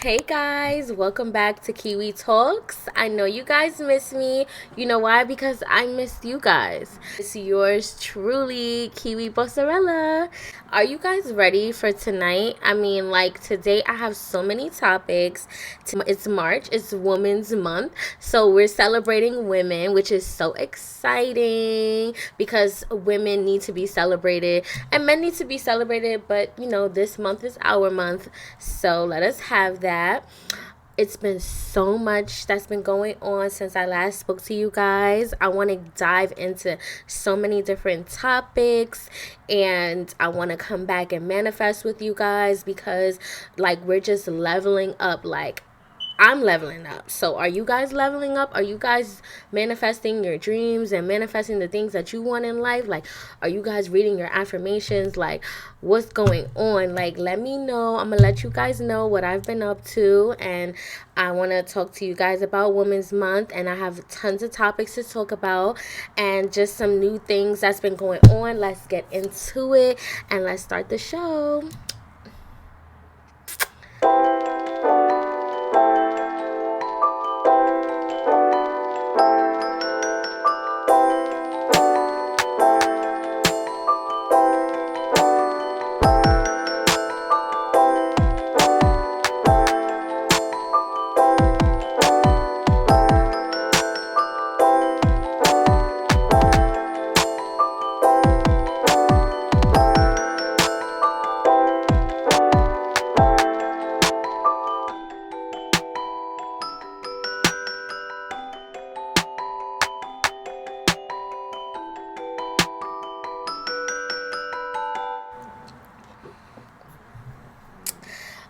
Hey guys, welcome back to Kiwi Talks. I know you guys miss me. You know why? Because I missed you guys. It's yours truly, Kiwi Bossarella. Are you guys ready for tonight? I mean, like today I have so many topics. It's March, it's Women's Month. So we're celebrating women, which is so exciting because women need to be celebrated and men need to be celebrated. But you know, this month is our month. So let us have that. It's been so much that's been going on since I last spoke to you guys. I want to dive into so many different topics and I want to come back and manifest with you guys because like we're just leveling up. Like I'm leveling up. So are you guys leveling up? Are you guys manifesting your dreams and manifesting the things that you want in life? Like, are you guys reading your affirmations? Like, what's going on? Like, let me know. I'm going to let you guys know what I've been up to. And I want to talk to you guys about Women's Month. And I have tons of topics to talk about and just some new things that's been going on. Let's get into it and let's start the show.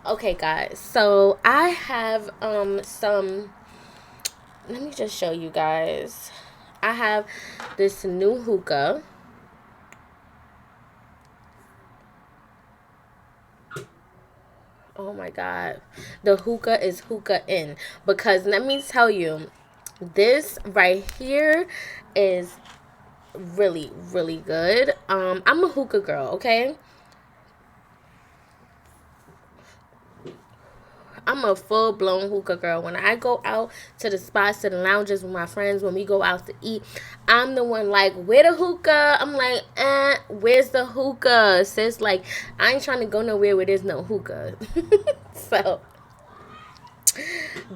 Okay, guys. So I have some. Let me just show you guys. I have this new hookah. Oh my god, the hookah is hookah in because let me tell you, this right here is really good. I'm a hookah girl. Okay. I'm a full blown hookah girl. When I go out to the spots, to the lounges with my friends, when we go out to eat, I'm the one like, where the hookah? I'm like, where's the hookah? Sis, like, I ain't trying to go nowhere where there's no hookah. So,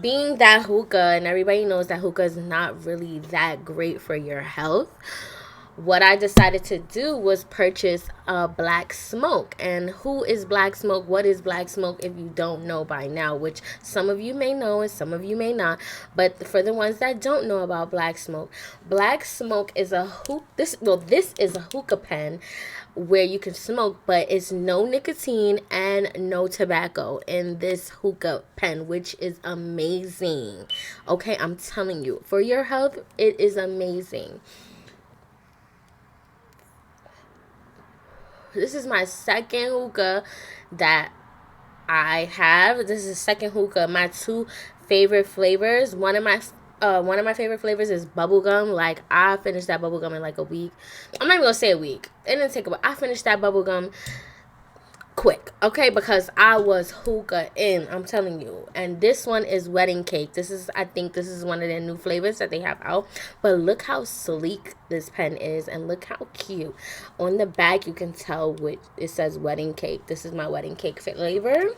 being that hookah, and everybody knows that hookah is not really that great for your health, what I decided to do was purchase a black smoke. And who is black smoke? What is black smoke if you don't know by now? Which some of you may know and some of you may not. But for the ones that don't know about black smoke is a this is a hookah pen where you can smoke, but it's no nicotine and no tobacco in this hookah pen, which is amazing. Okay, I'm telling you, for your health, it is amazing. This is my second hookah that I have. This is the second hookah. My two favorite flavors. One of my favorite flavors is bubblegum. Like I finished that bubblegum in like a week. I'm not even gonna say a week. It didn't take a while. I finished that bubblegum quick, okay, because I was hookah in, I'm telling you. And this one is wedding cake. I think this is one of their new flavors that they have out. But look how sleek this pen is and look how cute. On the back you can tell which it says wedding cake. This is my wedding cake flavor.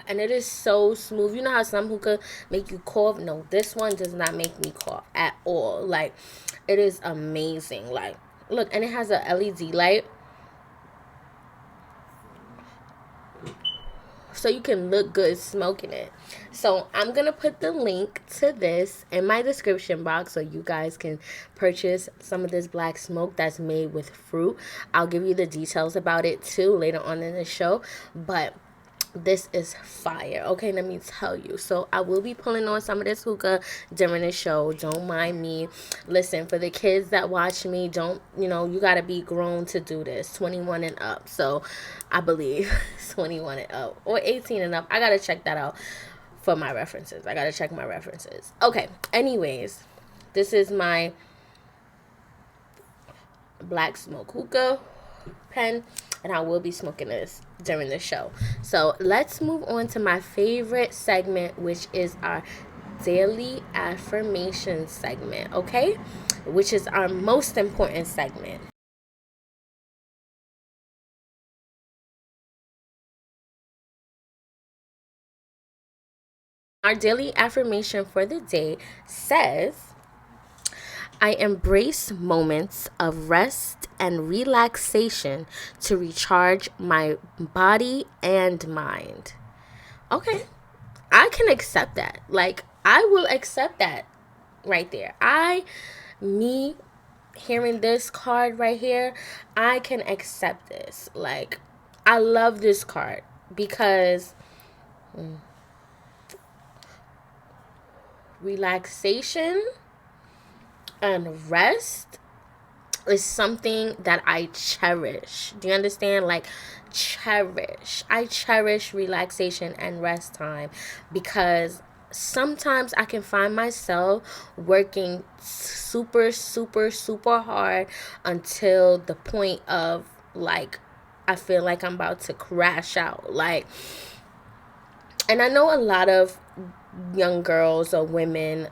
And it is so smooth. You know how some hookah make you cough? No, this one does not make me cough at all. Like, it is amazing. Like, look, and it has a LED light. So you can look good smoking it. So I'm going to put the link to this in my description box so you guys can purchase some of this black smoke that's made with fruit. I'll give you the details about it too later on in the show. But this is fire. Okay, let me tell you. So I will be pulling on some of this hookah during the show. Don't mind me. Listen, for the kids that watch me, you got to be grown to do this. 21 and up. So I believe 21 and up or 18 and up. I got to check that out for my references. I got to check my references. Okay, anyways, this is my black smoke hookah pen. and I will be smoking this during the show. So let's move on to my favorite segment, which is our daily affirmation segment, okay? Which is our most important segment. Our daily affirmation for the day says, I embrace moments of rest and relaxation to recharge my body and mind. Okay, I can accept that. Like, I will accept that right there. Me hearing this card right here, I can accept this. Like, I love this card because relaxation and rest is something that I cherish. Do you understand? Like, cherish. I cherish relaxation and rest time because sometimes I can find myself working super, super, super hard until the point of, like, I feel like I'm about to crash out. Like, and I know a lot of young girls or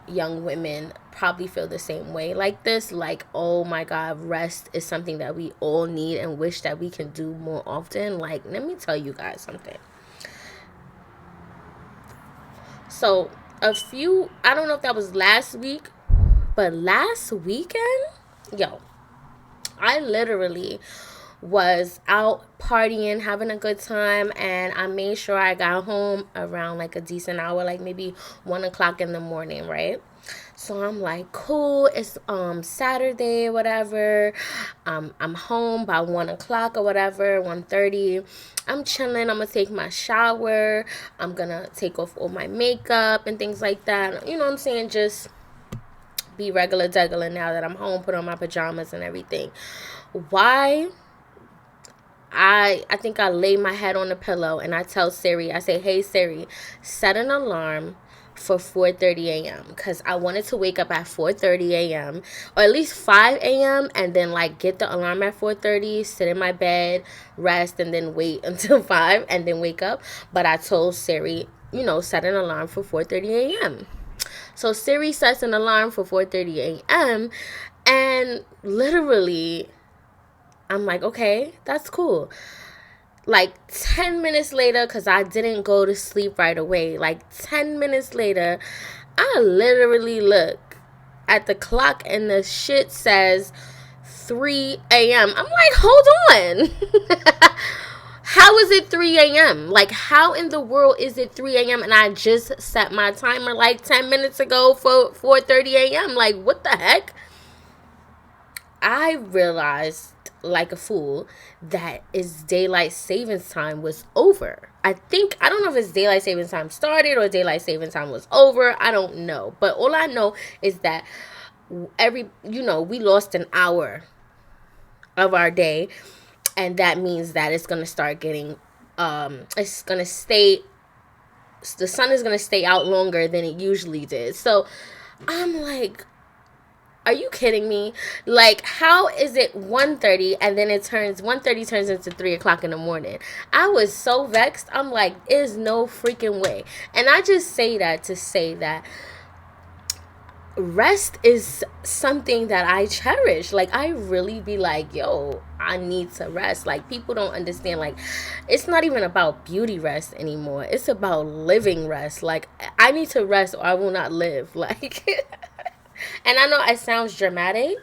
young women probably feel the same way like this. Like, oh my God, rest is something that we all need and wish that we can do more often. Like, let me tell you guys something. So, I don't know if that was last week, but last weekend, yo, I literally was out partying, having a good time, and I made sure I got home around like a decent hour, like maybe 1 o'clock in the morning, right? So I'm like, cool, it's Saturday, whatever. I'm home by 1 o'clock or whatever, 1:30. I'm chilling, I'm gonna take my shower, I'm gonna take off all my makeup and things like that. You know what I'm saying? Just be regular degular now that I'm home, put on my pajamas and everything. Why? I think I lay my head on the pillow and I tell Siri, I say, hey Siri, set an alarm for 4:30 a.m. because I wanted to wake up at 4:30 a.m. or at least 5 a.m. and then like get the alarm at 4:30, sit in my bed, rest, and then wait until 5 and then wake up. But I told Siri, set an alarm for 4:30 a.m. So Siri sets an alarm for 4:30 a.m. and literally I'm like, okay, that's cool. Like 10 minutes later, because I didn't go to sleep right away, like 10 minutes later, I literally look at the clock and the shit says 3 a.m. I'm like, hold on. How is it 3 a.m.? Like, how in the world is it 3 a.m. and I just set my timer like 10 minutes ago for 4:30 a.m.? Like, what the heck? I realized like a fool that its daylight savings time was over. I don't know if it's daylight savings time started or daylight savings time was over. I don't know. But all I know is that we lost an hour of our day, and that means that it's going to start getting it's going to stay the sun is going to stay out longer than it usually did. So I'm like, are you kidding me? Like, how is it 1:30 and then 1:30 turns into 3 o'clock in the morning? I was so vexed. I'm like, there's no freaking way. And I just say that to say that rest is something that I cherish. Like, I really be like, yo, I need to rest. Like, people don't understand. Like, it's not even about beauty rest anymore. It's about living rest. Like, I need to rest or I will not live. Like, and I know it sounds dramatic.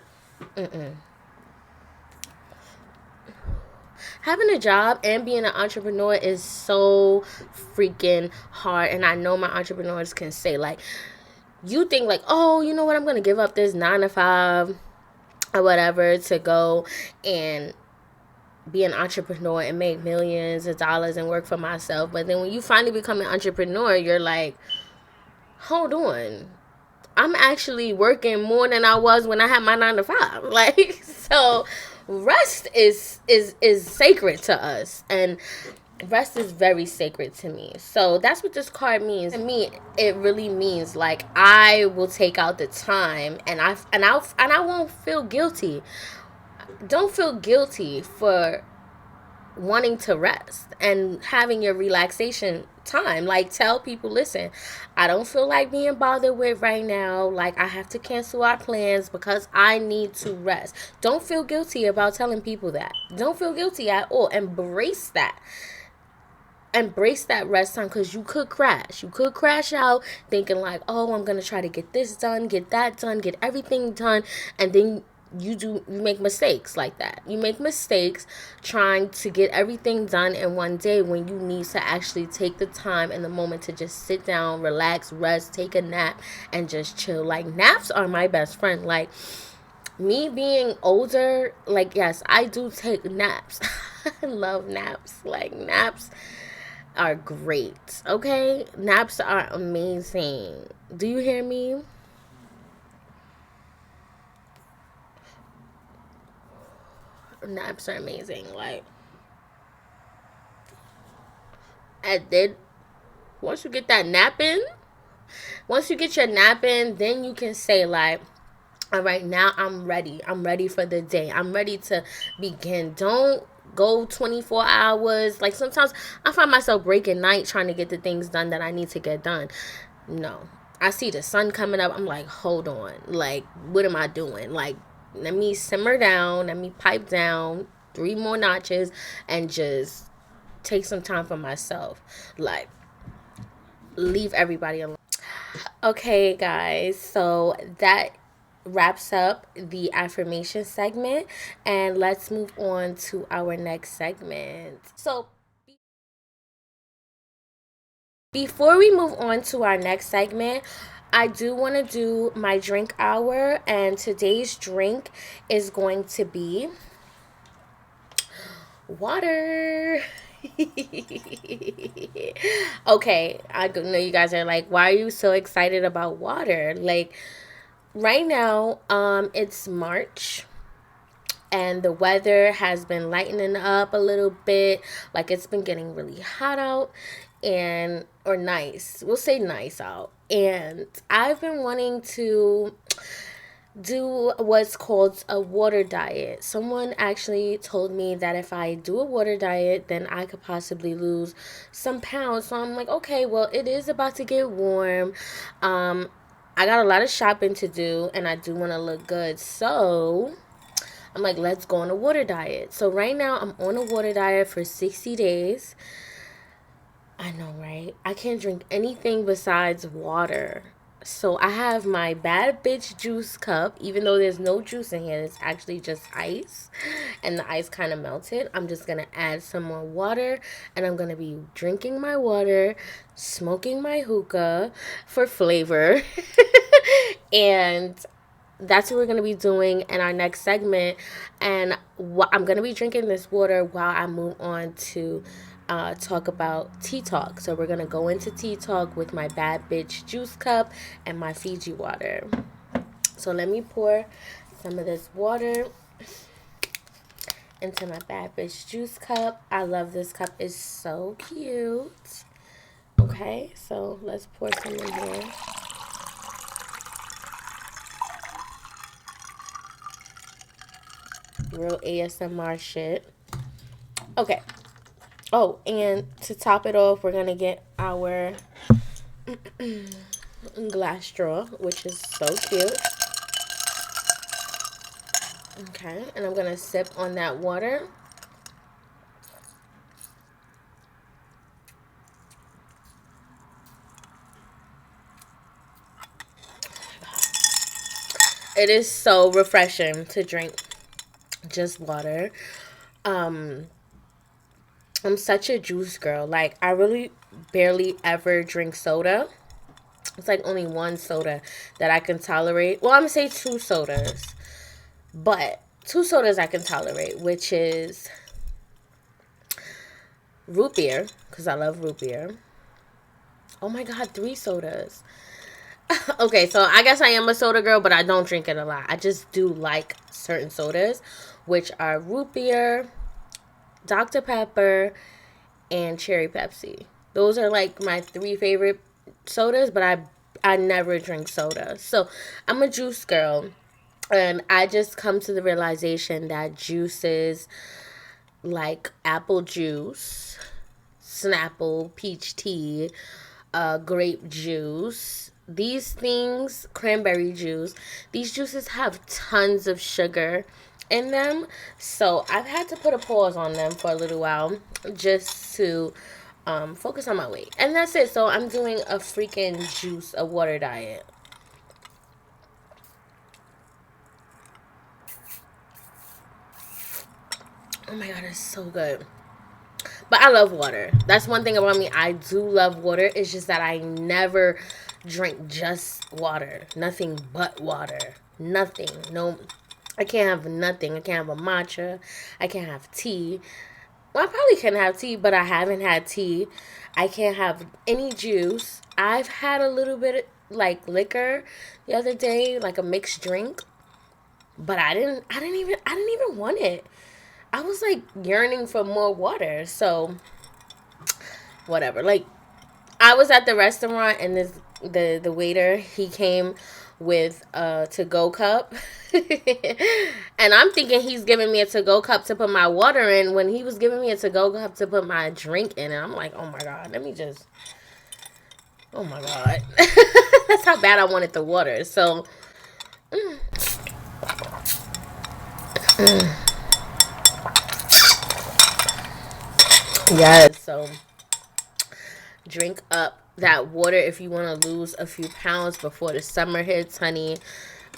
Having a job and being an entrepreneur is so freaking hard. And I know my entrepreneurs can say, like, you think like, oh, you know what, I'm going to give up this 9 to 5 or whatever to go and be an entrepreneur and make millions of dollars and work for myself. But then when you finally become an entrepreneur, you're like, hold on, I'm actually working more than I was when I had my 9 to 5. Like, so rest is sacred to us, and rest is very sacred to me. So that's what this card means to me. It really means like I will take out the time, and I won't feel guilty. Don't feel guilty for wanting to rest and having your relaxation time. Like, tell people, listen, I don't feel like being bothered with right now. Like, I have to cancel our plans because I need to rest. Don't feel guilty about telling people that. Don't feel guilty at all. Embrace that. Embrace that rest time, because you could crash out thinking like, oh, I'm gonna try to get this done, get that done, get everything done, and then you make mistakes like that. You make mistakes trying to get everything done in one day when you need to actually take the time and the moment to just sit down, relax, rest, take a nap, and just chill. Like, naps are my best friend. Like, me being older, like, yes, I do take naps. I love naps. Like, naps are great. Okay? Naps are amazing. Do you hear me? Naps are amazing. Like, and then once you get that nap in, once you get your nap in, then you can say like, all right, now I'm ready. I'm ready for the day. I'm ready to begin. Don't go 24 hours. Like, sometimes I find myself breaking night trying to get the things done that I need to get done. No. I see the sun coming up. I'm like, hold on. Like, what am I doing? Like, let me simmer down. Let me pipe down 3 more notches and just take some time for myself. Like, leave everybody alone. Okay, guys. So that wraps up the affirmation segment, and let's move on to our next segment. So before we move on to our next segment, I do want to do my drink hour, and today's drink is going to be water. Okay, I know you guys are like, why are you so excited about water? Like, right now, it's March, and the weather has been lightening up a little bit. Like, it's been getting really hot out, and or nice. We'll say nice out. And I've been wanting to do what's called a water diet. Someone actually told me that if I do a water diet, then I could possibly lose some pounds. So I'm like, okay, well, it is about to get warm. I got a lot of shopping to do, and I do want to look good. So I'm like, let's go on a water diet. So right now I'm on a water diet for 60 days. I know, right? I can't drink anything besides water. So I have my bad bitch juice cup, even though there's no juice in here. It's actually just ice, and the ice kind of melted. I'm just going to add some more water, and I'm going to be drinking my water, smoking my hookah for flavor. And that's what we're going to be doing in our next segment. And I'm going to be drinking this water while I move on to talk about tea talk. So we're going to go into tea talk with my bad bitch juice cup and my Fiji water. So let me pour some of this water into my bad bitch juice cup. I love this cup. It's so cute. Okay, so let's pour some in here. Real ASMR shit. Okay. Oh, and to top it off, we're going to get our glass straw, which is so cute. Okay, and I'm going to sip on that water. It is so refreshing to drink just water. I'm such a juice girl. Like, I really barely ever drink soda. It's like only one soda that I can tolerate. Well, I'm going to say 2 sodas. But 2 sodas I can tolerate, which is root beer, because I love root beer. Oh my God, 3 sodas. Okay, so I guess I am a soda girl, but I don't drink it a lot. I just do like certain sodas, which are root beer, Dr. Pepper, and cherry Pepsi. Those are like my 3 favorite sodas, but I never drink soda. So I'm a juice girl, and I just come to the realization that juices like apple juice, Snapple, peach tea, grape juice. These things, cranberry juice, these juices have tons of sugar in them. So I've had to put a pause on them for a little while just to focus on my weight. And that's it. So I'm doing a freaking a water diet. Oh my god, it's so good. But I love water. That's one thing about me. I do love water. It's just that I never drink just water. Nothing but water. Nothing. No, I can't have nothing. I can't have a matcha. I can't have tea. Well, I probably can have tea, but I haven't had tea. I can't have any juice. I've had a little bit of, like, liquor the other day, like a mixed drink, but I didn't even want it. I was like yearning for more water. So whatever. Like, I was at the restaurant and the waiter, he came with a to-go cup. And I'm thinking he's giving me a to-go cup to put my water in when he was giving me a to-go cup to put my drink in. And I'm like, oh my god, oh my god. That's how bad I wanted the water. So yes, so drink up that water if you want to lose a few pounds before the summer hits, honey.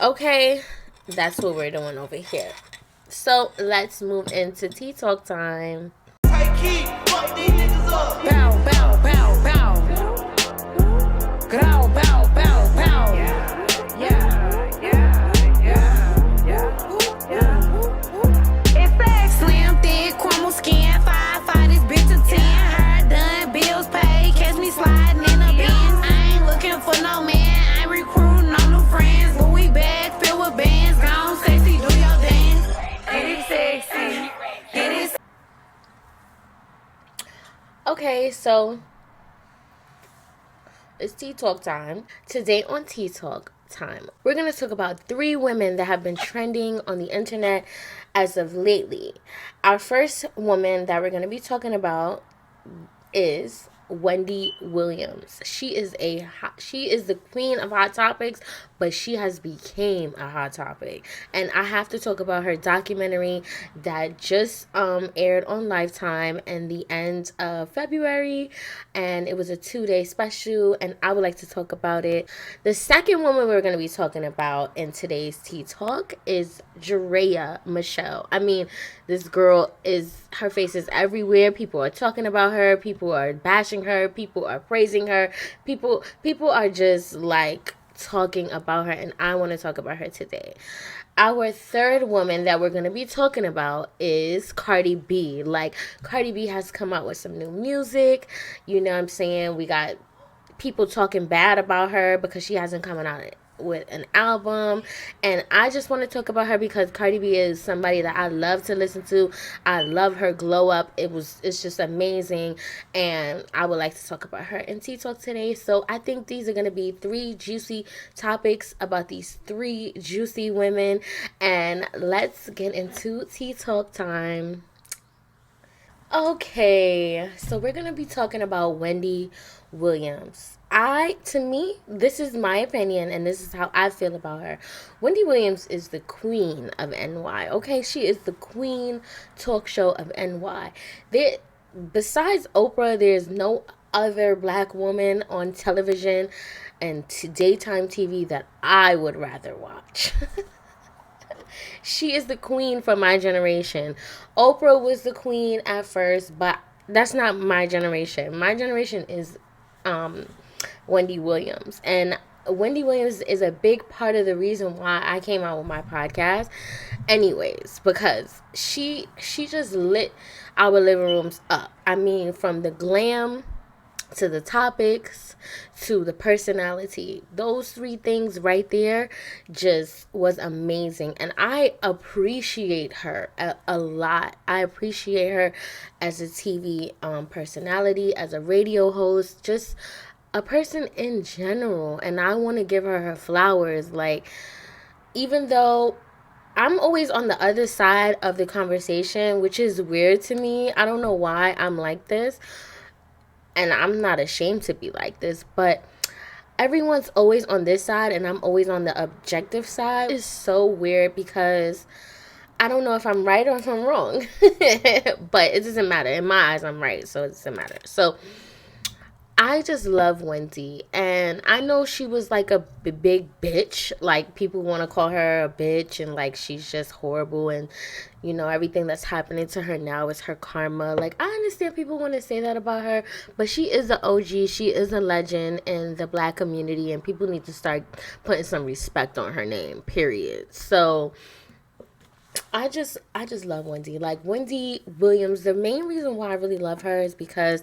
Okay, that's what we're doing over here. So let's move into tea talk time. Bow, bow, bow, bow. Grow, bow, bow, bow. It's sex. Slim, thick, crumble skin, 5'5", this bitch a 10. Her done, bills paid, catch me sliding in a Benz. I ain't looking for no man, I ain't recruiting no new friends. Louis bag filled with bands, gone sexy, do your dance. Get it sexy, get it. Okay, so it's tea talk time. Today on tea talk time, we're going to talk about 3 women that have been trending on the internet as of lately. Our first woman that we're going to be talking about is Wendy Williams. She is the queen of Hot Topics, but she has became a hot topic. And I have to talk about her documentary that just aired on Lifetime in the end of February, and it was a 2-day special, and I would like to talk about it. The second woman we're going to be talking about in today's Tea Talk is Draya Michelle. I mean, this girl her face is everywhere. People are talking about her. People are bashing her. People are praising her. People are just like talking about her, and I want to talk about her today. Our third woman that we're going to be talking about is Cardi B. Like, Cardi B has come out with some new music. You know what I'm saying? We got people talking bad about her because she hasn't come out with an album, and I just want to talk about her because Cardi B is somebody that I love to listen to. I love her glow up. It's just amazing, and I would like to talk about her in Tea Talk today. So I think these are going to be 3 juicy topics about these 3 juicy women, and let's get into Tea Talk time. Okay, so we're going to be talking about Wendy Williams. To me, this is my opinion, and this is how I feel about her. Wendy Williams is the queen of NY, okay? She is the queen talk show of NY. Besides Oprah, there's no other black woman on television and daytime TV that I would rather watch. She is the queen for my generation. Oprah was the queen at first, but that's not my generation. My generation is Wendy Williams. And Wendy Williams is a big part of the reason why I came out with my podcast. Anyways, because she just lit our living rooms up. I mean, from the glam to the topics to the personality, those 3 things right there just was amazing, and I appreciate her a lot. I appreciate her as a TV personality, as a radio host, just a person in general, and I want to give her flowers. Like, even though I'm always on the other side of the conversation, which is weird to me. I don't know why I'm like this, and I'm not ashamed to be like this, but everyone's always on this side and I'm always on the objective side. It's so weird because I don't know if I'm right or if I'm wrong. But it doesn't matter. In my eyes, I'm right, so it doesn't matter. So I just love Wendy, and I know she was like a big bitch. Like, people want to call her a bitch, and like she's just horrible, and you know everything that's happening to her now is her karma. Like, I understand people want to say that about her, but she is an OG. She is a legend in the Black community, and people need to start putting some respect on her name. Period. So I just love Wendy. Like, Wendy Williams. The main reason why I really love her is because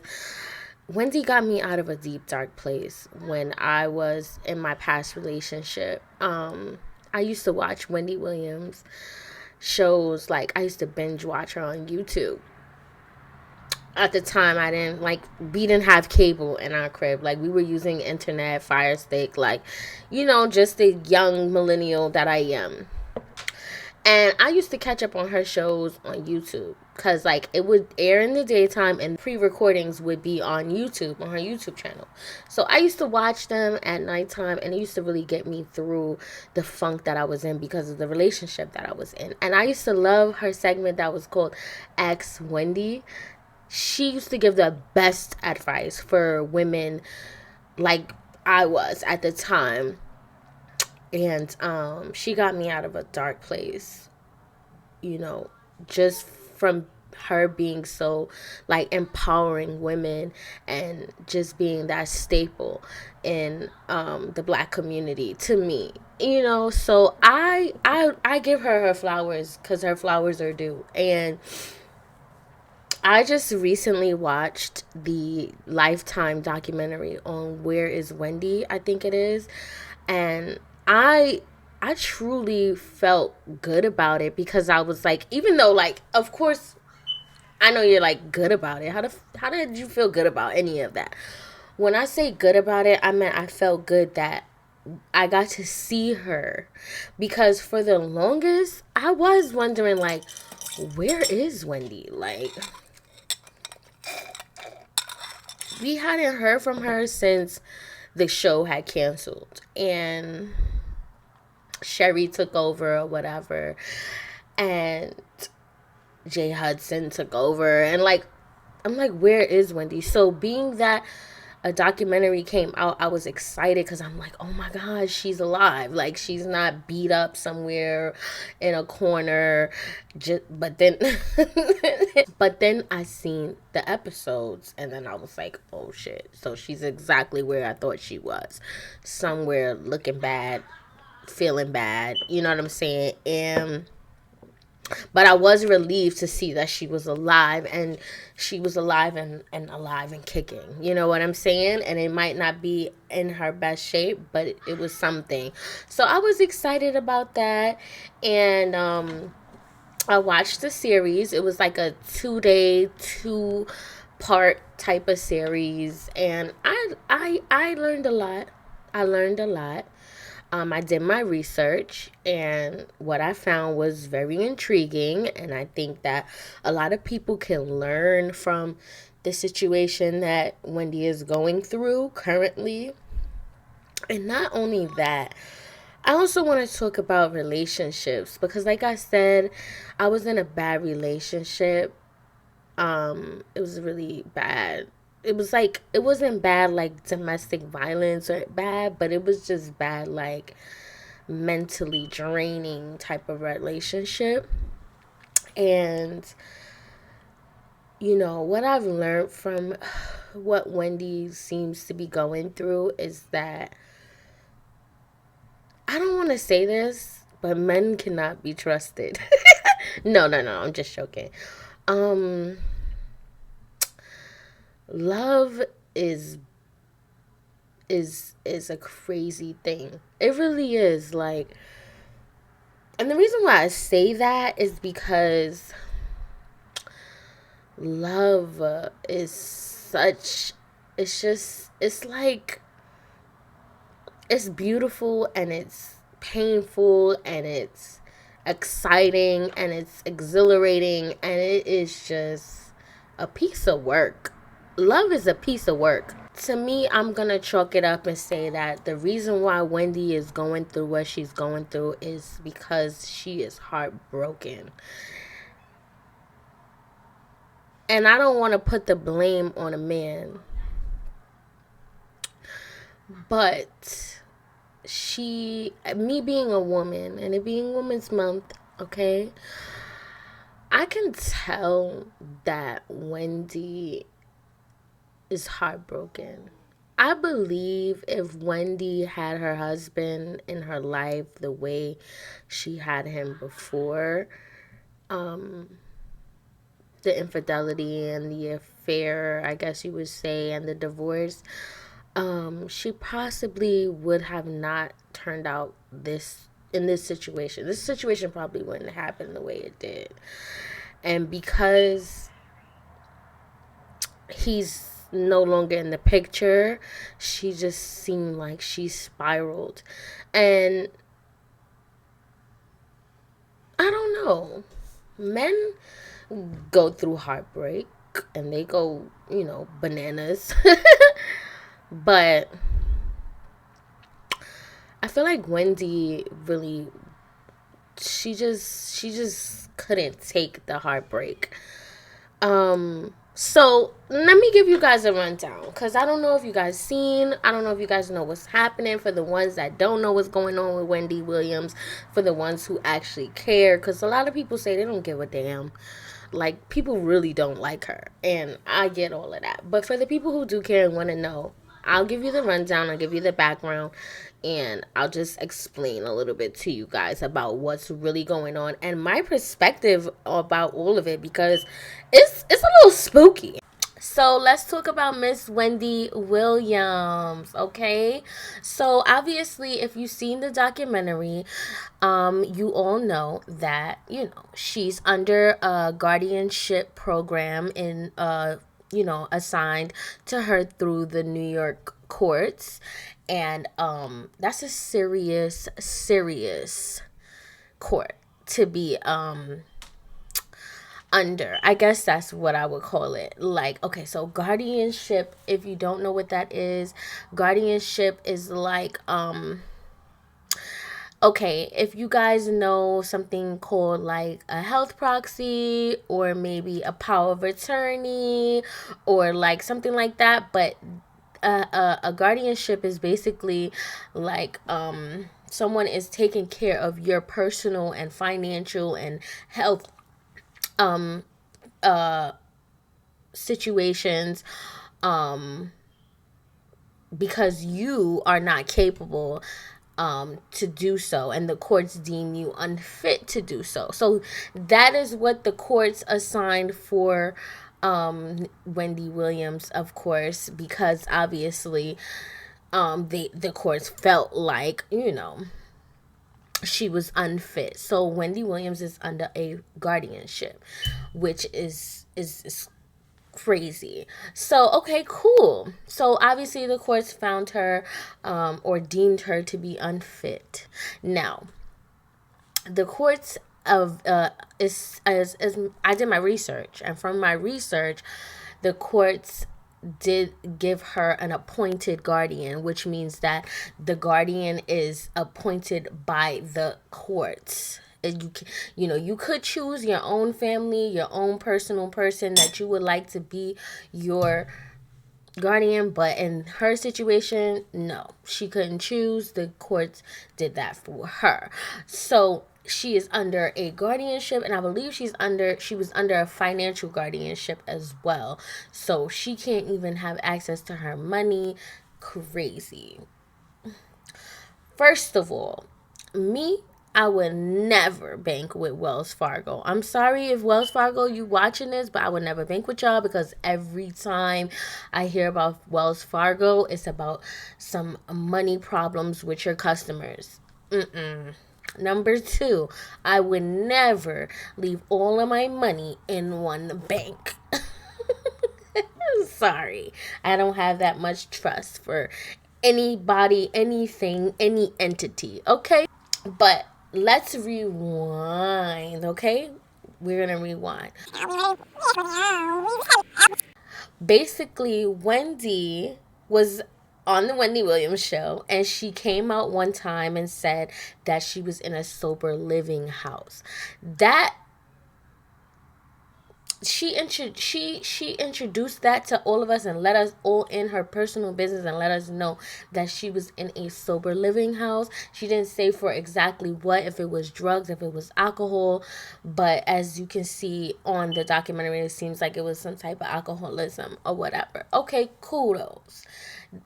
Wendy got me out of a deep, dark place when I was in my past relationship. I used to watch Wendy Williams shows. Like, I used to binge watch her on YouTube. At the time, we didn't have cable in our crib. Like, we were using internet, Fire Stick, like, just the young millennial that I am. And I used to catch up on her shows on YouTube because, like, it would air in the daytime and pre-recordings would be on YouTube, on her YouTube channel. So I used to watch them at nighttime, and it used to really get me through the funk that I was in because of the relationship that I was in. And I used to love her segment that was called Ask Wendy. She used to give the best advice for women like I was at the time. And she got me out of a dark place, just from her being so, like, empowering women and just being that staple in the Black community to me. So I give her flowers because her flowers are due. And I just recently watched the Lifetime documentary on Where is Wendy, I think it is. And I truly felt good about it because I was like, even though, like, of course, I know you're like good about it. How did you feel good about any of that? When I say good about it, I meant I felt good that I got to see her, because for the longest I was wondering, like, where is Wendy? Like, we hadn't heard from her since the show had canceled and Sherry took over or whatever, and Jay Hudson took over, and like, I'm like, where is Wendy? So being that a documentary came out, I was excited because I'm like, oh my gosh, she's alive. Like, she's not beat up somewhere in a corner. But then I seen the episodes, and then I was like, oh shit. So she's exactly where I thought she was. Somewhere looking bad, feeling bad. You know what I'm saying? But I was relieved to see that she was alive, and she was alive and alive and kicking. You know what I'm saying? And it might not be in her best shape, but it was something. So I was excited about that. And I watched the series. It was like a 2-day, 2-part type of series. And I learned a lot. I did my research, and what I found was very intriguing, and I think that a lot of people can learn from the situation that Wendy is going through currently. And not only that, I also want to talk about relationships, because like I said, I was in a bad relationship. It was really bad. It was like, it wasn't bad like domestic violence or bad, but it was just bad, like mentally draining type of relationship. And what I've learned from what Wendy seems to be going through is that, I don't want to say this, but men cannot be trusted. No, I'm just joking. Love is a crazy thing. It really is. Like, and the reason why I say that is because love is such, it's like, it's beautiful and it's painful and it's exciting and it's exhilarating, and it is just a piece of work. Love is a piece of work. To me, I'm gonna chalk it up and say that the reason why Wendy is going through what she's going through is because she is heartbroken. And I don't want to put the blame on a man, but me being a woman and it being Women's Month, okay, I can tell that Wendy is heartbroken. I believe if Wendy had her husband in her life the way she had him before, the infidelity and the affair, I guess you would say, and the divorce, she possibly would have not turned out in this situation. This situation probably wouldn't happen the way it did. And because he's no longer in the picture, she just seemed like she spiraled. And I don't know. Men go through heartbreak and they go, bananas. But I feel like Wendy really, she just couldn't take the heartbreak. So let me give you guys a rundown, because I don't know if you guys I don't know if you guys know what's happening. For the ones that don't know what's going on with Wendy Williams, for the ones who actually care, because a lot of people say they don't give a damn. Like, people really don't like her, and I get all of that. But for the people who do care and want to know, I'll give you the rundown, I'll give you the background, and I'll just explain a little bit to you guys about what's really going on and my perspective about all of it, because it's a little spooky. So let's talk about Miss Wendy Williams, okay? So obviously, if you've seen the documentary, you all know that, she's under a guardianship program assigned to her through the New York courts. And that's a serious court to be under. I guess that's what I would call it. Like, okay, so guardianship, if you don't know what that is, guardianship is like, okay, if you guys know something called like a health proxy or maybe a power of attorney or like something like that, but a guardianship is basically like someone is taking care of your personal and financial and health situations because you are not capable to do so, and the courts deem you unfit to do so. So that is what the courts assigned for Wendy Williams, of course, because obviously the courts felt like, she was unfit. So Wendy Williams is under a guardianship, which is crazy. So, okay, cool. So obviously the courts found her or deemed her to be unfit. Now, the courts of is as I did my research, and from my research, the courts did give her an appointed guardian, which means that the guardian is appointed by the courts. You could choose your own family, your own personal person that you would like to be your guardian, but in her situation, no, she couldn't choose. The courts did that for her. So she is under a guardianship, and I believe she was under a financial guardianship as well. So she can't even have access to her money. Crazy. First of all, I would never bank with Wells Fargo. I'm sorry if Wells Fargo, you watching this, but I would never bank with y'all, because every time I hear about Wells Fargo, it's about some money problems with your customers. Number 2, I would never leave all of my money in one bank. Sorry, I don't have that much trust for anybody, anything, any entity, okay? But let's rewind, okay? We're gonna rewind. Basically, Wendy was on the Wendy Williams show, and she came out one time and said that she was in a sober living house. That she introduced that to all of us and let us all in her personal business and let us know that she was in a sober living house. She didn't say for exactly what, if it was drugs, if it was alcohol, but as you can see on the documentary, it seems like it was some type of alcoholism or whatever. Okay, kudos.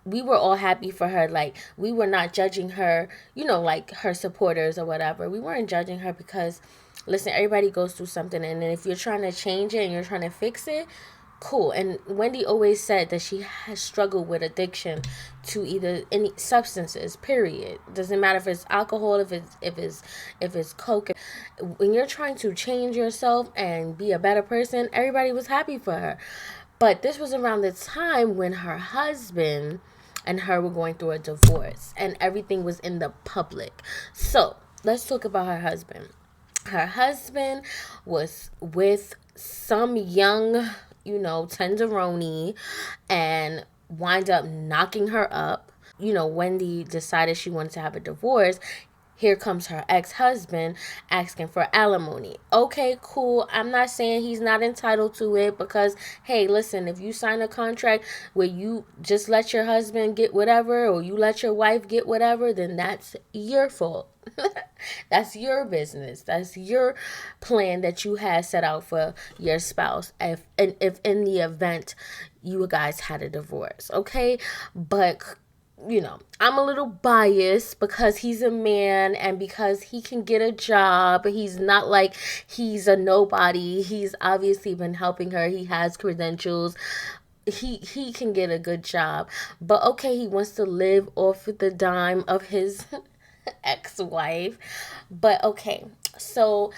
We were all happy for her. Like, we were not judging her, like her supporters or whatever. We weren't judging her because, listen, everybody goes through something, and if you're trying to change it and you're trying to fix it, cool. And Wendy always said that she has struggled with addiction to either any substances, period. Doesn't matter if it's alcohol, if it's coke. When you're trying to change yourself and be a better person, everybody was happy for her. But this was around the time when her husband and her were going through a divorce and everything was in the public. So let's talk about her husband. Her husband was with some young, tenderoni, and wind up knocking her up. Wendy decided she wanted to have a divorce. Here comes her ex-husband asking for alimony. Okay, cool. I'm not saying he's not entitled to it because, hey, listen, if you sign a contract where you just let your husband get whatever or you let your wife get whatever, then that's your fault. That's your business. That's your plan that you had set out for your spouse if in the event you guys had a divorce, okay? But I'm a little biased because he's a man and because he can get a job. He's not like he's a nobody. He's obviously been helping her. He has credentials. He can get a good job. But okay, he wants to live off the dime of his ex-wife. But okay, so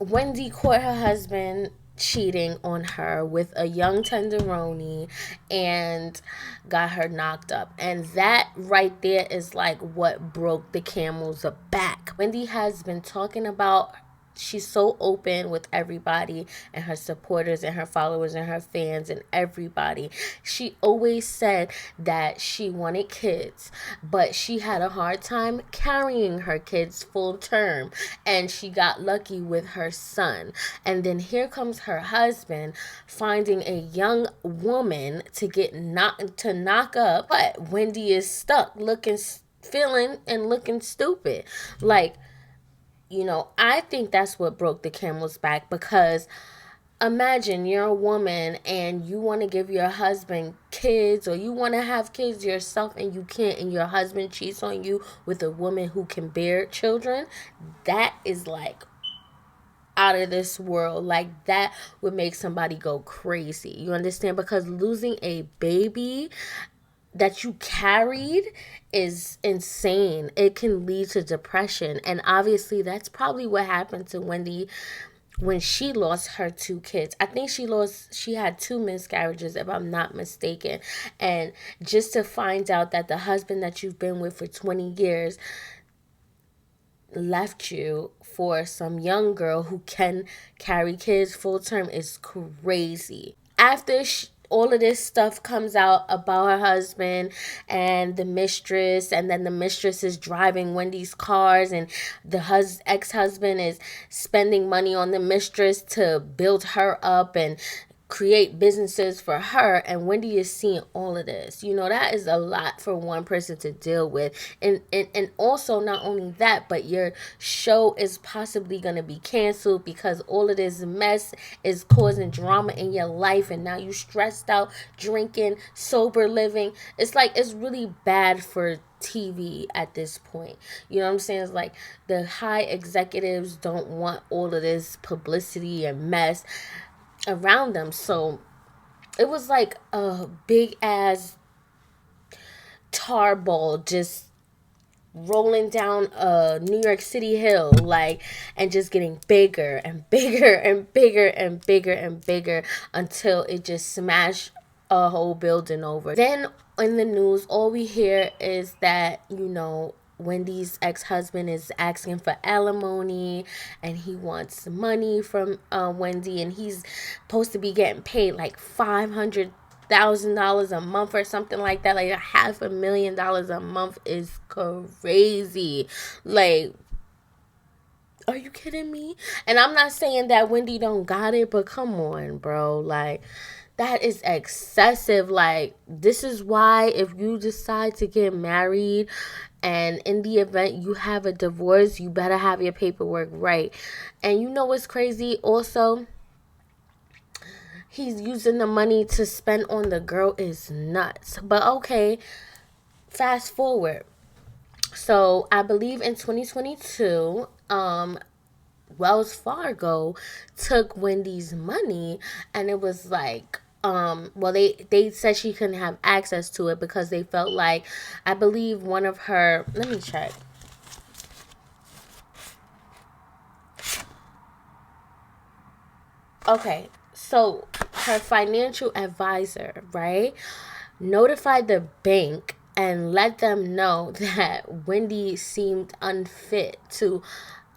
Wendy caught her husband cheating on her with a young tenderoni and got her knocked up. And that right there is like what broke the camel's back. Wendy has been talking about, she's so open with everybody and her supporters and her followers and her fans and everybody. She always said that she wanted kids, but she had a hard time carrying her kids full term, and she got lucky with her son. And then here comes her husband finding a young woman to knock up, but Wendy is stuck feeling and looking stupid. Like, I think that's what broke the camel's back, because imagine you're a woman and you want to give your husband kids, or you want to have kids yourself and you can't, and your husband cheats on you with a woman who can bear children. That is like out of this world. Like, that would make somebody go crazy. You understand? Because losing a baby that you carried is insane. It can lead to depression. And obviously that's probably what happened to Wendy when she lost her 2 kids. I think she had 2 miscarriages, if I'm not mistaken. And just to find out that the husband that you've been with for 20 years left you for some young girl who can carry kids full term is crazy. After all of this stuff comes out about her husband and the mistress, and then the mistress is driving Wendy's cars, and the ex-husband is spending money on the mistress to build her up and create businesses for her, and Wendy is seeing all of this. That is a lot for one person to deal with. And also, not only that, but your show is possibly going to be canceled because all of this mess is causing drama in your life, and now you stressed out, drinking, sober living. It's like, it's really bad for TV at this point. You know what I'm saying? It's like the high executives don't want all of this publicity and mess around them. So it was like a big ass tar ball just rolling down a New York City hill, like, and just getting bigger and bigger and bigger and bigger and bigger until it just smashed a whole building over. Then in the news, all we hear is that, Wendy's ex-husband is asking for alimony, and he wants money from Wendy, and he's supposed to be getting paid like $500,000 a month or something like that. Like $500,000 a month is crazy. Like, are you kidding me? And I'm not saying that Wendy don't got it, but come on, bro. Like, that is excessive. Like, this is why if you decide to get married and in the event you have a divorce, you better have your paperwork right. And you know what's crazy? Also, he's using the money to spend on the girl is nuts. But okay, fast forward. So I believe in 2022, Wells Fargo took Wendy's money, and it was like, well, they said she couldn't have access to it because they felt like, I believe one of her, let me check. Okay, so her financial advisor, right, notified the bank and let them know that Wendy seemed unfit to,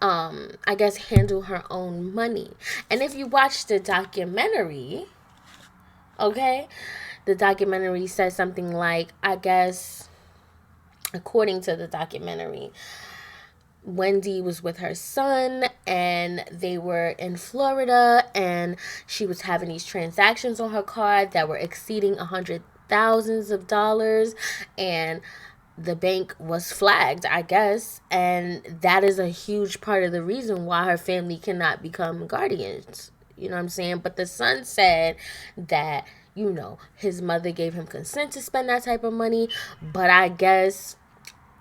I guess, handle her own money. And if you watch the documentary, okay, the documentary says something like, I guess, according to the documentary, Wendy was with her son and they were in Florida, and she was having these transactions on her card that were exceeding $100,000, and the bank was flagged, I guess, and that is a huge part of the reason why her family cannot become guardians. You know what I'm saying? But the son said that, you know, his mother gave him consent to spend that type of money, but I guess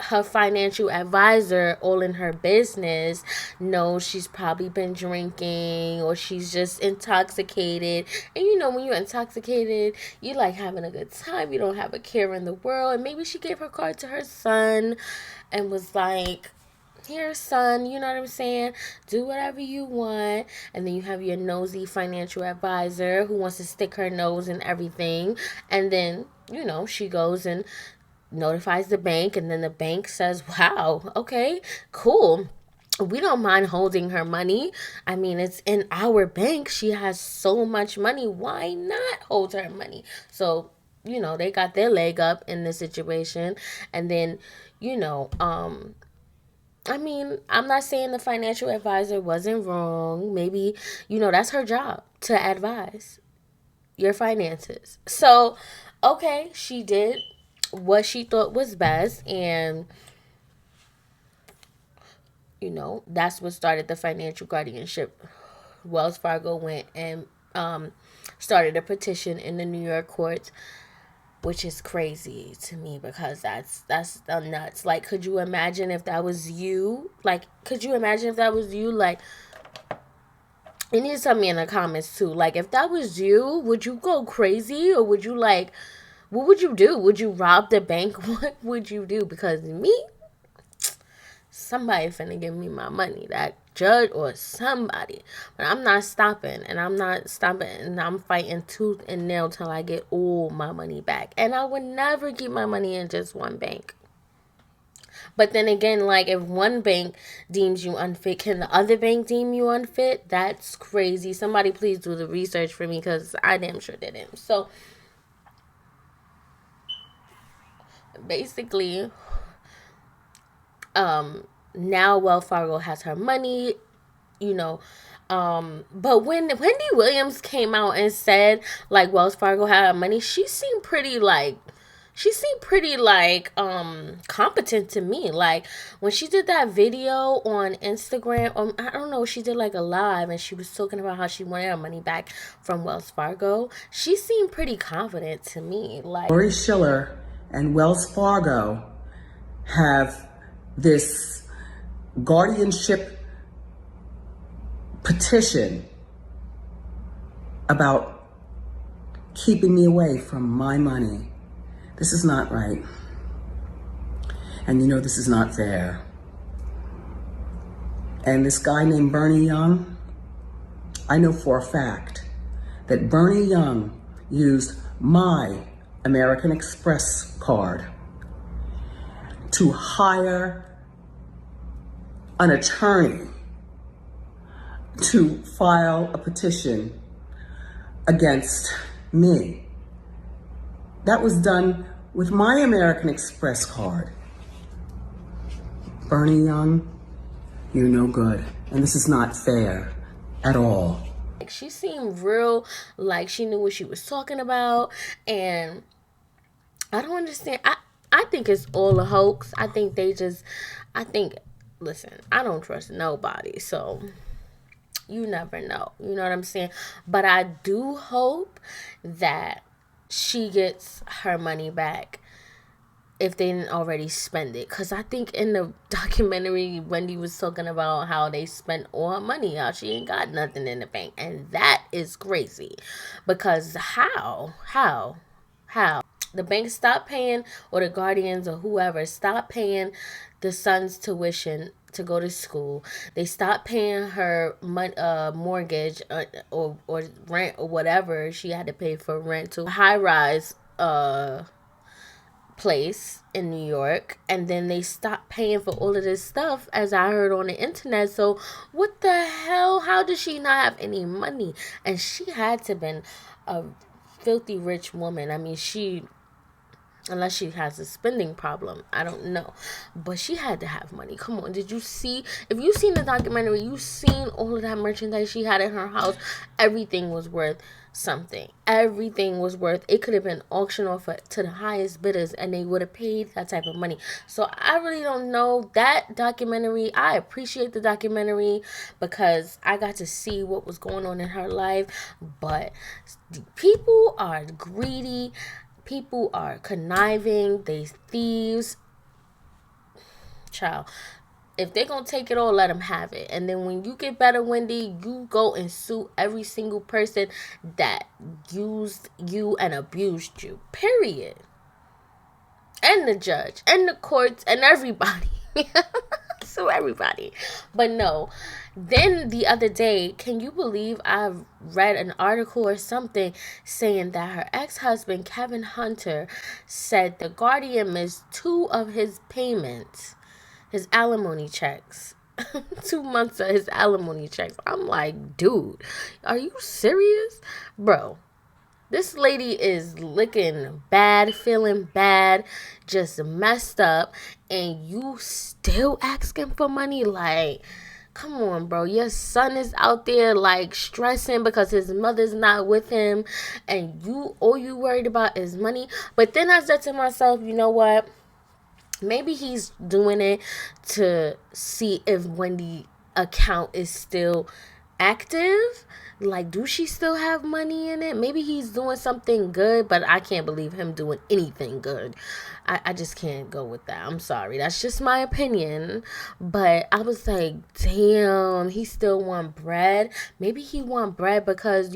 her financial advisor, all in her business, knows she's probably been drinking or she's just intoxicated. And you know, when you're intoxicated, you like having a good time. You don't have a care in the world. And maybe she gave her card to her son and was like, here, son, you know what I'm saying? Do whatever you want. And then you have your nosy financial advisor who wants to stick her nose in everything. And then, you know, she goes and notifies the bank, and then the bank says, wow, okay, cool, we don't mind holding her money. I mean, it's in our bank. She has so much money. Why not hold her money? So, you know, they got their leg up in this situation. And then, you know, I mean, I'm not saying the financial advisor wasn't wrong. Maybe, you know, that's her job to advise your finances. So, okay, she did what she thought was best, and you know, that's what started the financial guardianship. Wells Fargo went and started a petition in the New York courts, which is crazy to me because that's nuts. Like, could you imagine if that was you? Like, could you imagine if that was you? Like, you need to tell me in the comments too. Like, if that was you, would you go crazy, or would you like, what would you do? Would you rob the bank? What would you do? Because me, somebody finna give me my money. That judge or somebody. But I'm not stopping. And I'm not stopping. And I'm fighting tooth and nail till I get all my money back. And I would never keep my money in just one bank. But then again, like, if one bank deems you unfit, can the other bank deem you unfit? That's crazy. Somebody please do the research for me, because I damn sure didn't. So, basically, now Wells Fargo has her money, you know, but when Wendy Williams came out and said, like, Wells Fargo had her money, she seemed pretty competent to me. Like, when she did that video on Instagram, I don't know, she did like a live and she was talking about how she wanted her money back from Wells Fargo. She seemed pretty confident to me. Like, Lori Schiller and Wells Fargo have this guardianship petition about keeping me away from my money. This is not right. And you know, this is not fair. And this guy named Bernie Young, I know for a fact that Bernie Young used my American Express card to hire an attorney to file a petition against me. That was done with my American Express card. Bernie Young, you're no good. And this is not fair at all. She seemed real like she knew what she was talking about, and I don't understand. I think it's all a hoax. I think listen, I don't trust nobody, so you never know. You know what I'm saying? But I do hope that she gets her money back if they didn't already spend it. Because I think in the documentary, Wendy was talking about how they spent all her money, how she ain't got nothing in the bank. And that is crazy. Because how? The bank stopped paying, or the guardians or whoever stopped paying the son's tuition to go to school. They stopped paying her mortgage or rent or whatever she had to pay for rent to a high-rise place in New York, and then they stopped paying for all of this stuff, as I heard on the internet. So what the hell? How did she not have any money? And she had to have been a filthy rich woman. I mean, unless she has a spending problem, I don't know, but she had to have money. Come on, did you see? If you seen the documentary, you seen all of that merchandise she had in her house. Everything was worth something. Everything was worth. It could have been auctioned off to the highest bidders, and they would have paid that type of money. So I really don't know. That documentary, I appreciate the documentary because I got to see what was going on in her life. But people are greedy. People are conniving. They thieves. Child, if they're going to take it all, let them have it. And then when you get better, Wendy, you go and sue every single person that used you and abused you. Period. And the judge and the courts and everybody. Sue everybody. But no. Then the other day, can you believe I read an article or something saying that her ex-husband, Kevin Hunter, said the guardian missed 2 of his payments, his alimony checks. 2 months of his alimony checks. I'm like, dude, are you serious? Bro, this lady is looking bad, feeling bad, just messed up, and you still asking for money? Like, come on, bro. Your son is out there like stressing because his mother's not with him, and all you worried about is money. But then I said to myself, you know what? Maybe he's doing it to see if Wendy's account is still active. Like, do she still have money in it? Maybe he's doing something good, but I can't believe him doing anything good. I just can't go with that. I'm sorry. That's just my opinion. But I was like, damn, he still want bread. Maybe he want bread because,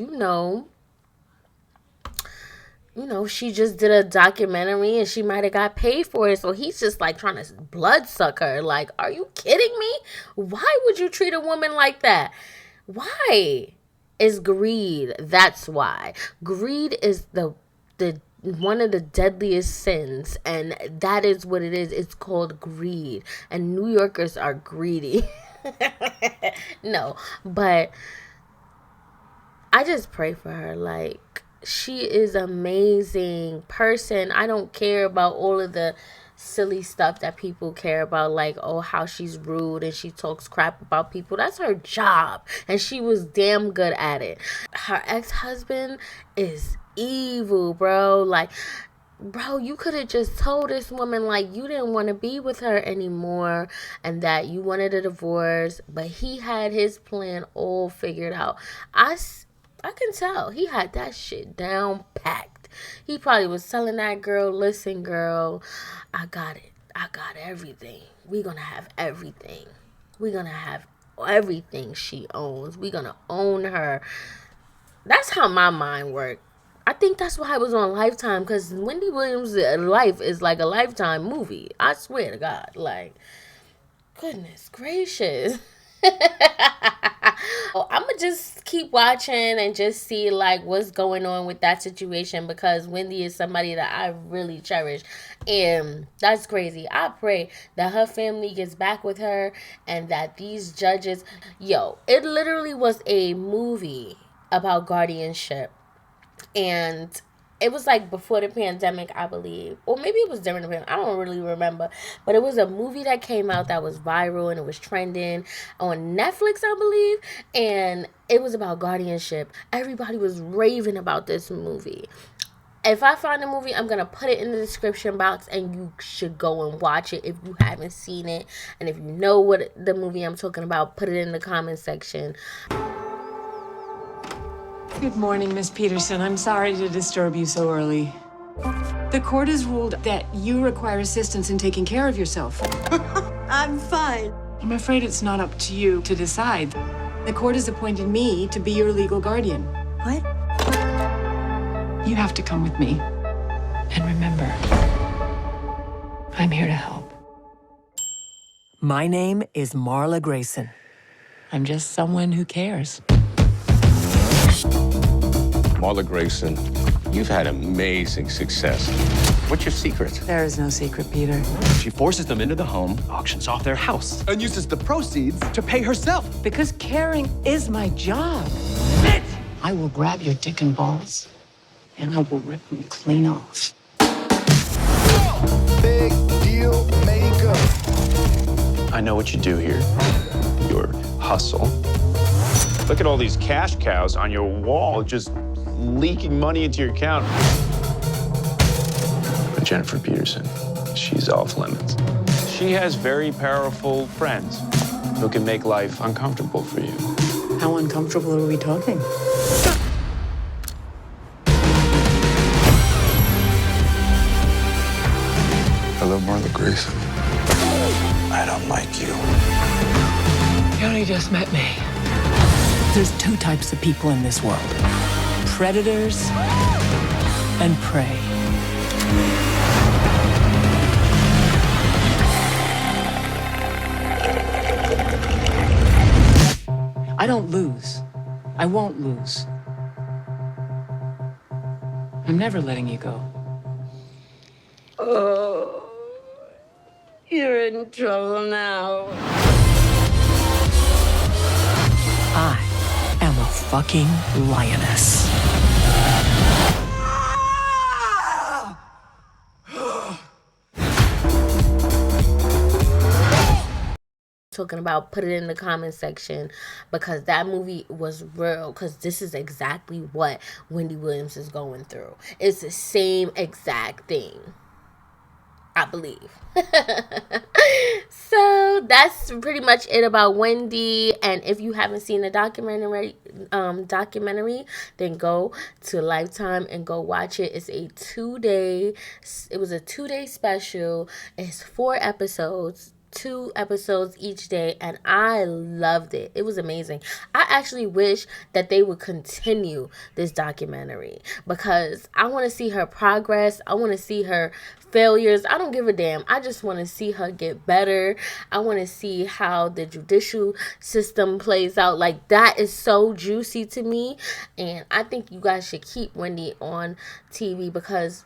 she just did a documentary and she might have got paid for it. So he's just like trying to blood suck her. Like, are you kidding me? Why would you treat a woman like that? Why? It's greed. That's why. Greed is the one of the deadliest sins, and that is what it is. It's called greed, and New Yorkers are greedy. No, but I just pray for her. Like, she is an amazing person. I don't care about all of the silly stuff that people care about, like, oh, how she's rude and she talks crap about people. That's her job, and she was damn good at it. Her ex-husband is evil, bro. Like, bro, you could have just told this woman, like, you didn't want to be with her anymore and that you wanted a divorce, but he had his plan all figured out. I can tell he had that shit down packed. He probably was telling that girl, listen, girl, I got it. I got everything. We're going to have everything. We're going to have everything she owns. We're going to own her. That's how my mind worked. I think that's why I was on Lifetime, because Wendy Williams' life is like a Lifetime movie. I swear to God. Like, goodness gracious. I'm gonna just keep watching and just see like what's going on with that situation, because Wendy is somebody that I really cherish, and that's crazy. I pray that her family gets back with her and that these judges, it literally was a movie about guardianship, and it was like before the pandemic, I believe, or maybe it was during the pandemic. I don't really remember, but it was a movie that came out that was viral and it was trending on Netflix, I believe, and it was about guardianship. Everybody was raving about this movie. If I find the movie, I'm gonna put it in the description box, and you should go and watch it if you haven't seen it. And if you know what the movie I'm talking about, put it in the comment section. Good morning, Miss Peterson. I'm sorry to disturb you so early. The court has ruled that you require assistance in taking care of yourself. I'm fine. I'm afraid it's not up to you to decide. The court has appointed me to be your legal guardian. What? You have to come with me. And remember, I'm here to help. My name is Marla Grayson. I'm just someone who cares. Marla Grayson, you've had amazing success. What's your secret? There is no secret, Peter. She forces them into the home, auctions off their house, and uses the proceeds to pay herself. Because caring is my job. I will grab your dick and balls, and I will rip them clean off. Big deal maker. I know what you do here. Your hustle. Look at all these cash cows on your wall just leaking money into your account. But Jennifer Peterson, she's off limits. She has very powerful friends who can make life uncomfortable for you. How uncomfortable are we talking? Hello, Marla Grayson. I don't like you. You only just met me. There's two types of people in this world: predators and prey. I don't lose. I won't lose. I'm never letting you go. Oh, you're in trouble now. I am a fucking lioness. Talking about, put it in the comment section, because that movie was real, because this is exactly what Wendy Williams is going through. It's the same exact thing, I believe. So that's pretty much it about Wendy. And if you haven't seen the documentary, then go to Lifetime and go watch it. It was a 2-day special. It's 4 episodes, 2 episodes each day, and I loved it. It was amazing. I actually wish that they would continue this documentary, because I want to see her progress. I want to see her failures. I don't give a damn. I just want to see her get better. I want to see how the judicial system plays out. Like, that is so juicy to me, and I think you guys should keep Wendy on TV, because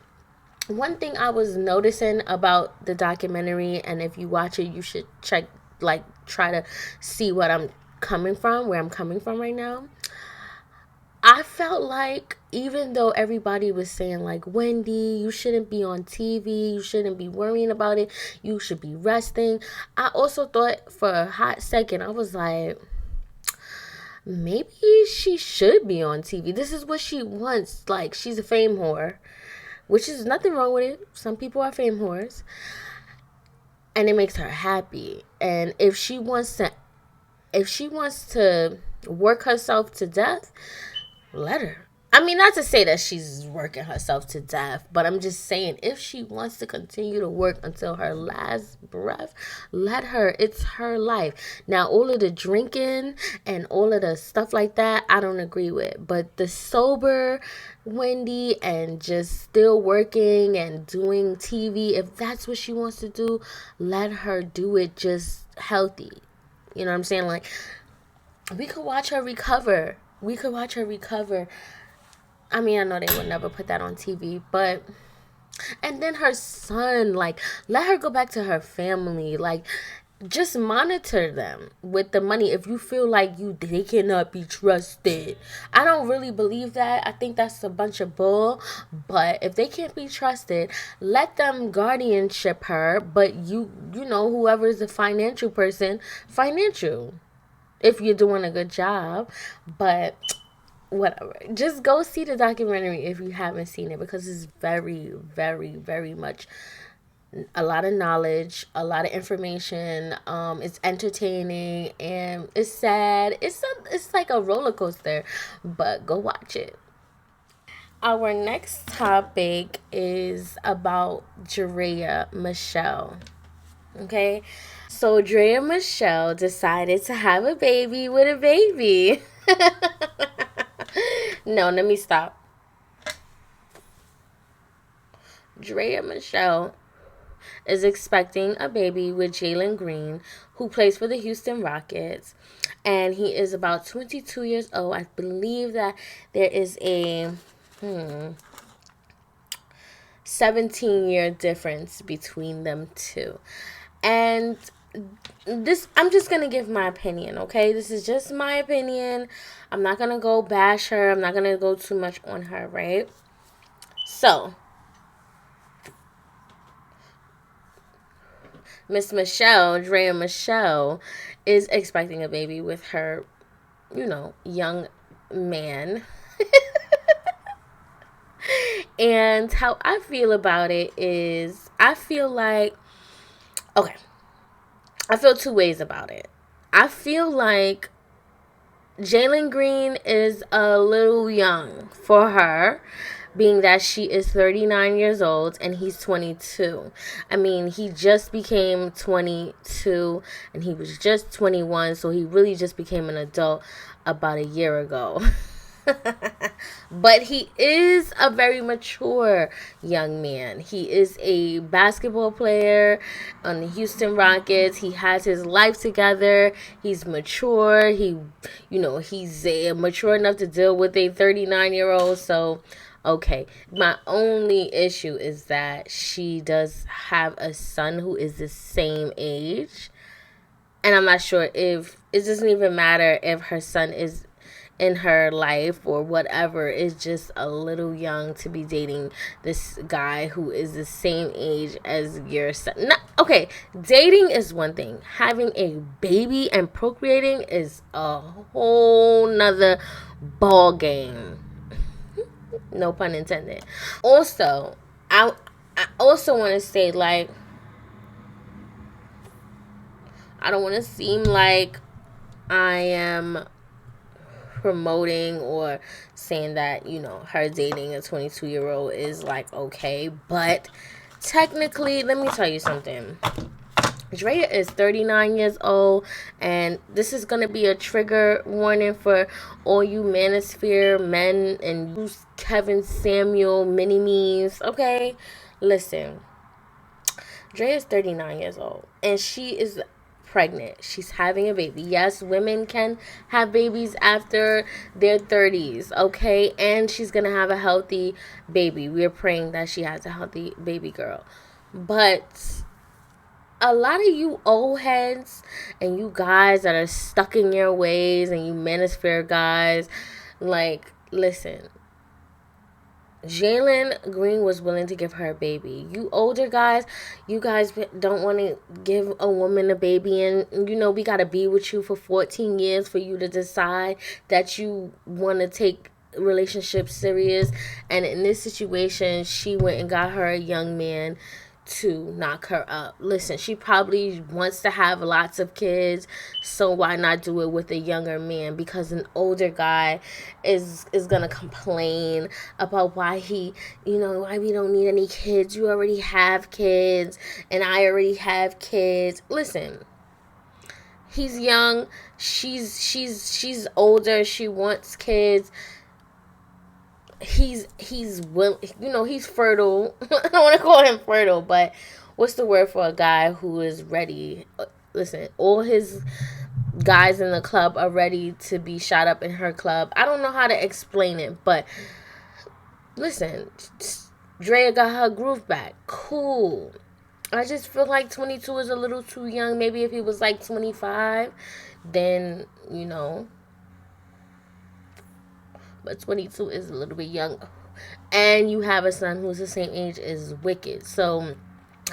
one thing I was noticing about the documentary, and if you watch it, you should try to see where I'm coming from right now. I felt like, even though everybody was saying, like, Wendy, you shouldn't be on TV, you shouldn't be worrying about it, you should be resting, I also thought for a hot second, I was like, maybe she should be on TV. This is what she wants. Like, she's a fame whore, which is nothing wrong with it. Some people are fame whores, and it makes her happy. And if she wants to work herself to death, let her. I mean, not to say that she's working herself to death, but I'm just saying, if she wants to continue to work until her last breath, let her. It's her life. Now, all of the drinking and all of the stuff like that, I don't agree with. But the sober Wendy and just still working and doing TV, if that's what she wants to do, let her do it, just healthy. You know what I'm saying? Like, we could watch her recover. I mean, I know they would never put that on TV, but and then her son, like, let her go back to her family. Like, just monitor them with the money. If you feel like they cannot be trusted, I don't really believe that. I think that's a bunch of bull. But if they can't be trusted, let them guardianship her. But you know, whoever is the financial person, financial, if you're doing a good job. But whatever, just go see the documentary if you haven't seen it, because it's very, very, very much a lot of knowledge, a lot of information. It's entertaining and it's sad. It's like a roller coaster, but go watch it. Our next topic is about Draya Michelle. Okay, so Draya Michelle decided to have a baby with a baby. No, let me stop. Draya Michelle is expecting a baby with Jalen Green, who plays for the Houston Rockets, and he is about 22 years old. I believe that there is a 17-year difference between them two. And this, I'm just gonna give my opinion, okay? This is just my opinion. I'm not gonna go bash her. I'm not gonna go too much on her, right? So, Miss Michelle, Draya Michelle, is expecting a baby with her, young man. And how I feel about it is, I feel two ways about it. I feel like Jalen Green is a little young for her, being that she is 39 years old and he's 22. I mean, he just became 22 and he was just 21, so he really just became an adult about a year ago. But he is a very mature young man. He is a basketball player on the Houston Rockets. He has his life together. He's mature. He's mature enough to deal with a 39-year-old. So, okay. My only issue is that she does have a son who is the same age. And I'm not sure if it doesn't even matter if her son is in her life or whatever. Is just a little young to be dating this guy who is the same age as your son. Okay, dating is one thing. Having a baby and procreating is a whole nother ball game. No pun intended. Also, I also want to say, like, I don't want to seem like I am promoting or saying that, her dating a 22-year-old is like okay, but technically, let me tell you something. Draya is 39 years old, and this is going to be a trigger warning for all you manosphere men and you Kevin Samuel mini-me's, okay? Listen, Draya is 39 years old, and she is pregnant. She's having a baby. Yes, women can have babies after their 30s, okay? And she's gonna have a healthy baby. We're praying that she has a healthy baby girl. But a lot of you old heads and you guys that are stuck in your ways and you manosphere guys, like, listen, Jalen Green was willing to give her a baby. You older guys, you guys don't want to give a woman a baby, and we got to be with you for 14 years for you to decide that you want to take relationships serious. And in this situation, she went and got her a young man to knock her up. Listen, she probably wants to have lots of kids, so why not do it with a younger man? Because an older guy is gonna complain about why why we don't need any kids. You already have kids, and I already have kids. Listen, he's young, she's older, she wants kids. He's he's fertile. I don't want to call him fertile, but what's the word for a guy who is ready? Listen, all his guys in the club are ready to be shot up in her club. I don't know how to explain it, but listen, Draya got her groove back. Cool. I just feel like 22 is a little too young. Maybe if he was like 25, then, you know. But 22 is a little bit young. And you have a son who's the same age as Wicked. So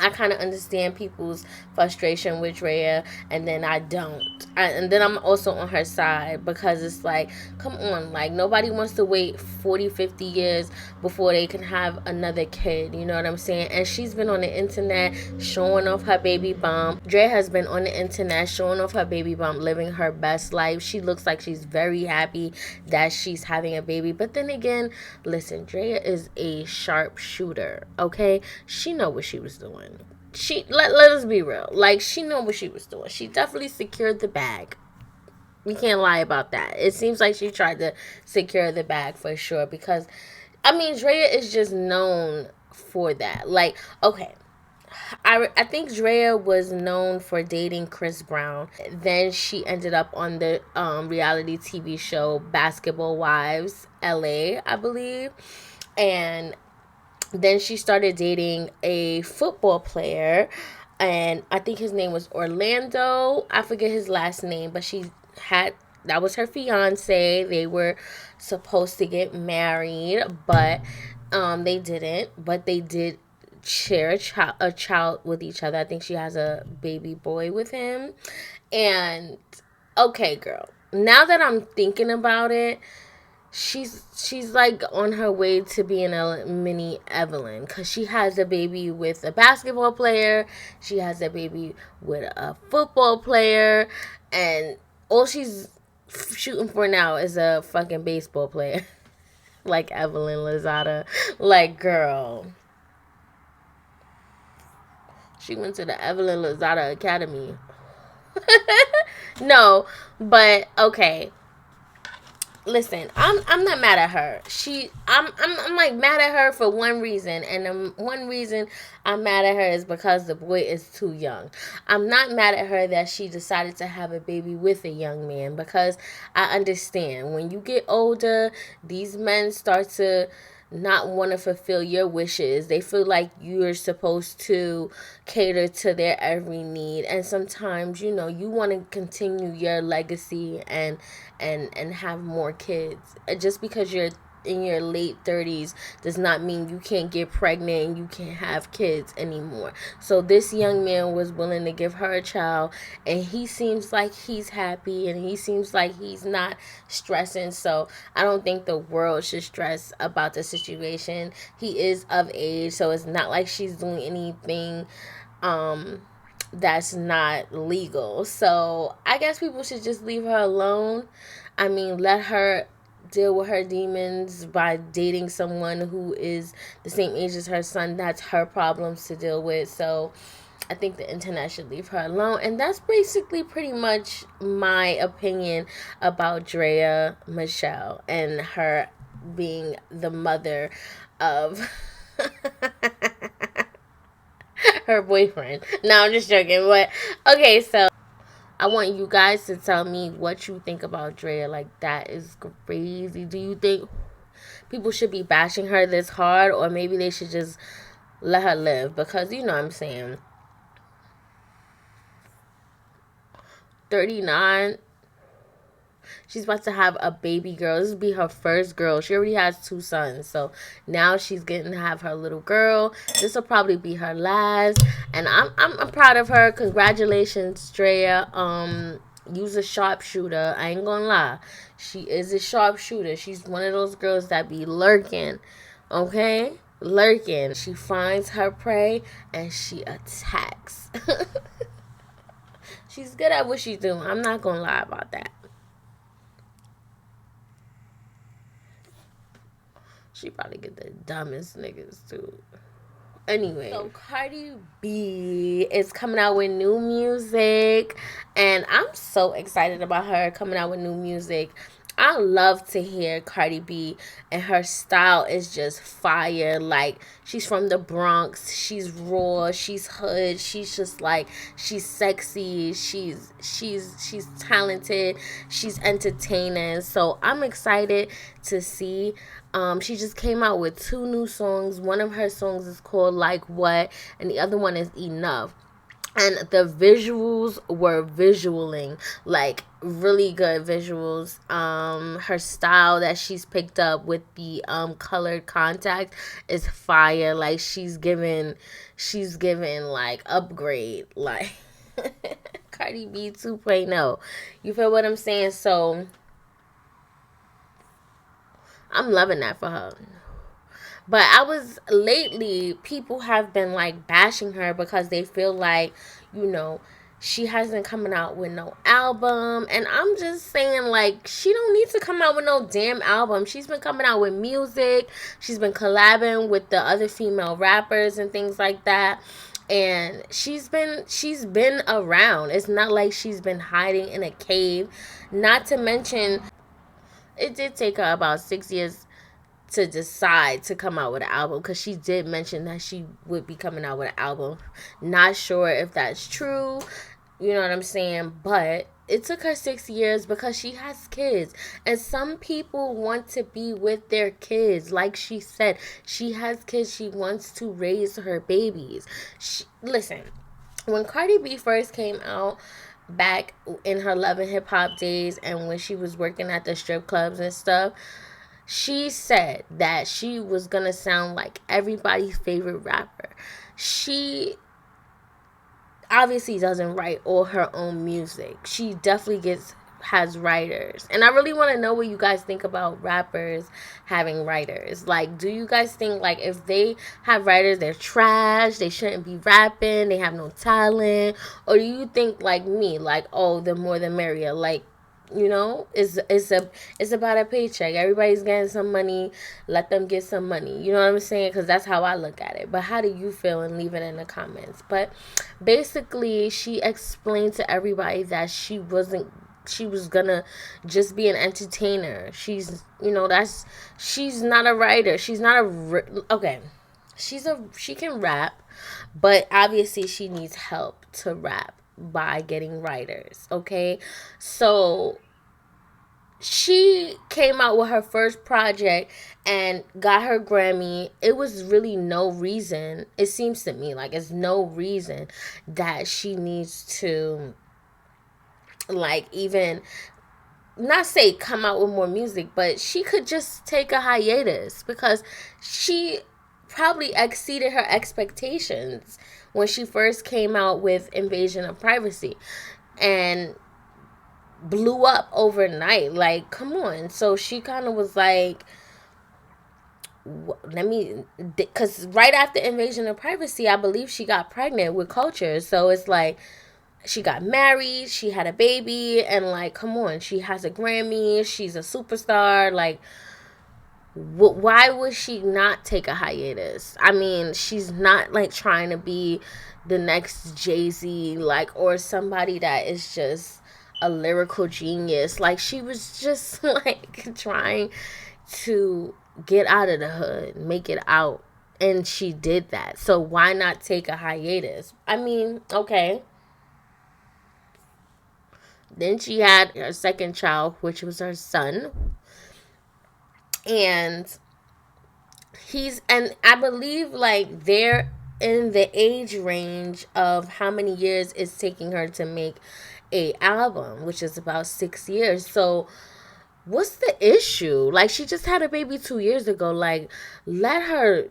I kind of understand people's frustration with Draya, and then I don't. And then I'm also on her side, because it's like, come on, like, nobody wants to wait 40, 50 years before they can have another kid, you know what I'm saying? And she's been on the internet showing off her baby bump. Draya has been on the internet showing off her baby bump, living her best life. She looks like she's very happy that she's having a baby. But then again, listen, Draya is a sharp shooter, okay? She know what she was doing. Let us be real. Like, she knew what she was doing. She definitely secured the bag. We can't lie about that. It seems like she tried to secure the bag for sure, because, I mean, Draya is just known for that. Like, okay, I think Draya was known for dating Chris Brown. Then she ended up on the reality TV show Basketball Wives LA, I believe. And then she started dating a football player, and I think his name was Orlando. I forget his last name, but that was her fiance. They were supposed to get married, but they didn't. But they did share a child with each other. I think she has a baby boy with him. And okay, girl, now that I'm thinking about it, she's like on her way to being a mini Evelyn, because she has a baby with a basketball player, she has a baby with a football player, and all she's shooting for now is a fucking baseball player. Like Evelyn Lozada. Like, girl, she went to the Evelyn Lozada Academy. No, but okay. Listen, I'm not mad at her. I'm like mad at her for one reason, and one reason I'm mad at her is because the boy is too young. I'm not mad at her that she decided to have a baby with a young man, because I understand when you get older, these men start to not want to fulfill your wishes. They feel like you're supposed to cater to their every need, and sometimes, you know, you want to continue your legacy and have more kids. Just because you're in your late 30s does not mean you can't get pregnant and you can't have kids anymore. So this young man was willing to give her a child, and he seems like he's happy, and he seems like he's not stressing. So I don't think the world should stress about the situation. He is of age, so it's not like she's doing anything that's not legal. So I guess people should just leave her alone. I mean, let her deal with her demons by dating someone who is the same age as her son. That's her problems to deal with. So I think the internet should leave her alone. And that's basically pretty much my opinion about Draya Michelle and her being the mother of her boyfriend. No, I'm just joking. But okay, so I want you guys to tell me what you think about Draya. Like, that is crazy. Do you think people should be bashing her this hard, or maybe they should just let her live? Because, you know what I'm saying, 39, she's about to have a baby girl. This will be her first girl. She already has 2 sons, so now she's getting to have her little girl. This will probably be her last, and I'm proud of her. Congratulations, Draya. You's a sharpshooter. I ain't gonna lie, she is a sharpshooter. She's one of those girls that be lurking, okay? Lurking. She finds her prey and she attacks. She's good at what she's doing. I'm not gonna lie about that. She probably get the dumbest niggas too. Anyway, so Cardi B is coming out with new music, and I'm so excited about her coming out with new music. I love to hear Cardi B, and her style is just fire. Like, she's from the Bronx, she's raw, she's hood, she's just like, she's sexy, she's talented, she's entertaining. So I'm excited to see. She just came out with 2 new songs. One of her songs is called Like What, and the other one is Enough. And the visuals were visualing, like really good visuals. Her style that she's picked up with the colored contact is fire. Like, she's given like upgrade, like Cardi B 2.0. You feel what I'm saying? So I'm loving that for her. But lately, people have been like bashing her because they feel like, she hasn't coming out with no album. And I'm just saying, like, she don't need to come out with no damn album. She's been coming out with music. She's been collabing with the other female rappers and things like that. And she's been around. It's not like she's been hiding in a cave. Not to mention, it did take her about 6 years to decide to come out with an album, because she did mention that she would be coming out with an album. Not sure if that's true, you know what I'm saying, but it took her 6 years because she has kids, and some people want to be with their kids. Like she said, she has kids, she wants to raise her babies. Listen, when Cardi B first came out back in her Love and Hip Hop days, and when she was working at the strip clubs and stuff, she said that she was gonna sound like everybody's favorite rapper. She obviously doesn't write all her own music. She definitely has writers. And I really want to know what you guys think about rappers having writers. Like, do you guys think, like, if they have writers, they're trash, they shouldn't be rapping, they have no talent? Or do you think, like me, like, oh, the more the merrier? Like, it's about a paycheck. Everybody's getting some money. Let them get some money. You know what I'm saying? Because that's how I look at it. But how do you feel? And leave it in the comments. But basically, she explained to everybody that she was gonna just be an entertainer. She's not a writer. She's not okay. She can rap, but obviously she needs help to rap by getting writers. Okay, so she came out with her first project and got her Grammy. It was really no reason, it seems to me like it's no reason that she needs to, like, even not say come out with more music, but she could just take a hiatus, because she probably exceeded her expectations when she first came out with Invasion of Privacy and blew up overnight. Like, come on. So she kind of was like, because right after Invasion of Privacy, I believe she got pregnant with Culture. So it's like, she got married, she had a baby, and like, come on, she has a Grammy, she's a superstar. Like, why would she not take a hiatus? I mean, she's not like trying to be the next Jay-Z, like, or somebody that is just a lyrical genius. Like, she was just like trying to get out of the hood, make it out, and she did that. So why not take a hiatus? I mean, okay. Then she had her second child, which was her son. And I believe, like, they're in the age range of how many years it's taking her to make a album, which is about 6 years. So what's the issue? Like, she just had a baby 2 years ago. Like, let her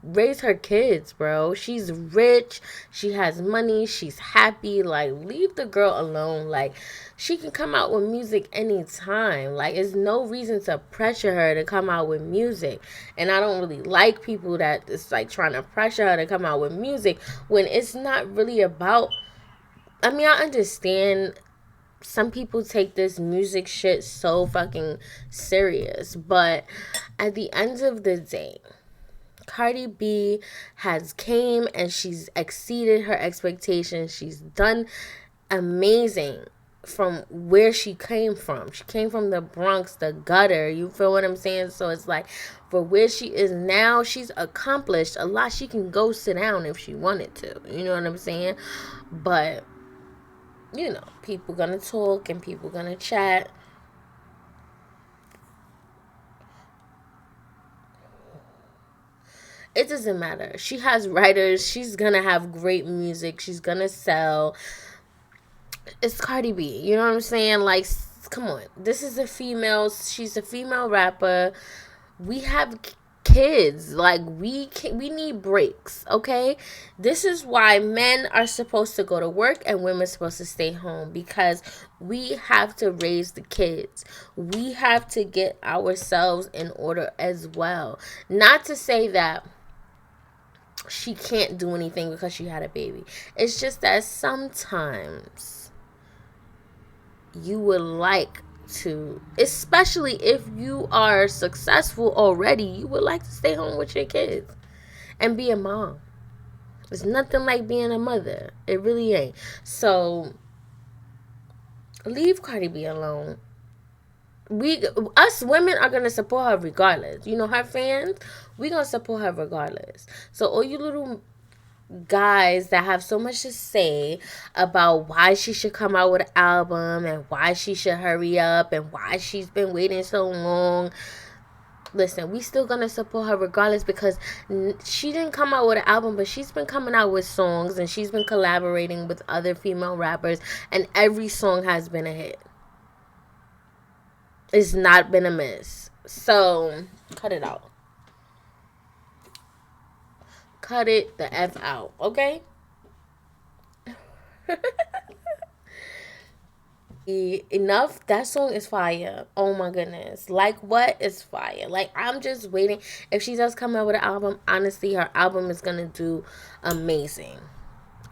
raise her kids, bro. She's rich, she has money, she's happy. Like, leave the girl alone. Like, she can come out with music anytime. Like, there's no reason to pressure her to come out with music. And I don't really like people that is like trying to pressure her to come out with music when it's not really about, I mean, I understand some people take this music shit so fucking serious, but at the end of the day, Cardi B has came and she's exceeded her expectations. She's done amazing. from where she came from. She came from the Bronx, the gutter. You feel what I'm saying? So it's like, for where she is now, she's accomplished a lot. She can go sit down if she wanted to. You know what I'm saying? But, you know, people gonna talk and people gonna chat. It doesn't matter. She has writers. She's gonna have great music. She's gonna sell. It's Cardi B. You know what I'm saying? Like, come on. This is a female. She's a female rapper. We have kids. Like, we need breaks, okay? This is why men are supposed to go to work and women are supposed to stay home, because we have to raise the kids. We have to get ourselves in order as well. Not to say that she can't do anything because she had a baby. It's just that sometimes you would like to, especially if you are successful already, you would like to stay home with your kids and be a mom. There's nothing like being a mother. It really ain't. So leave Cardi B alone. Us women are gonna support her regardless. You know, her fans, we gonna support her regardless. So all you little guys that have so much to say about why she should come out with an album and why she should hurry up and why she's been waiting so long, listen, we still gonna support her regardless, because she didn't come out with an album, but she's been coming out with songs and she's been collaborating with other female rappers, and every song has been a hit. It's not been a miss. So cut it out. Cut it the F out, okay? Enough. That song is fire. Oh my goodness. Like, what is fire? Like, I'm just waiting. If she does come out with an album, honestly, her album is gonna do amazing.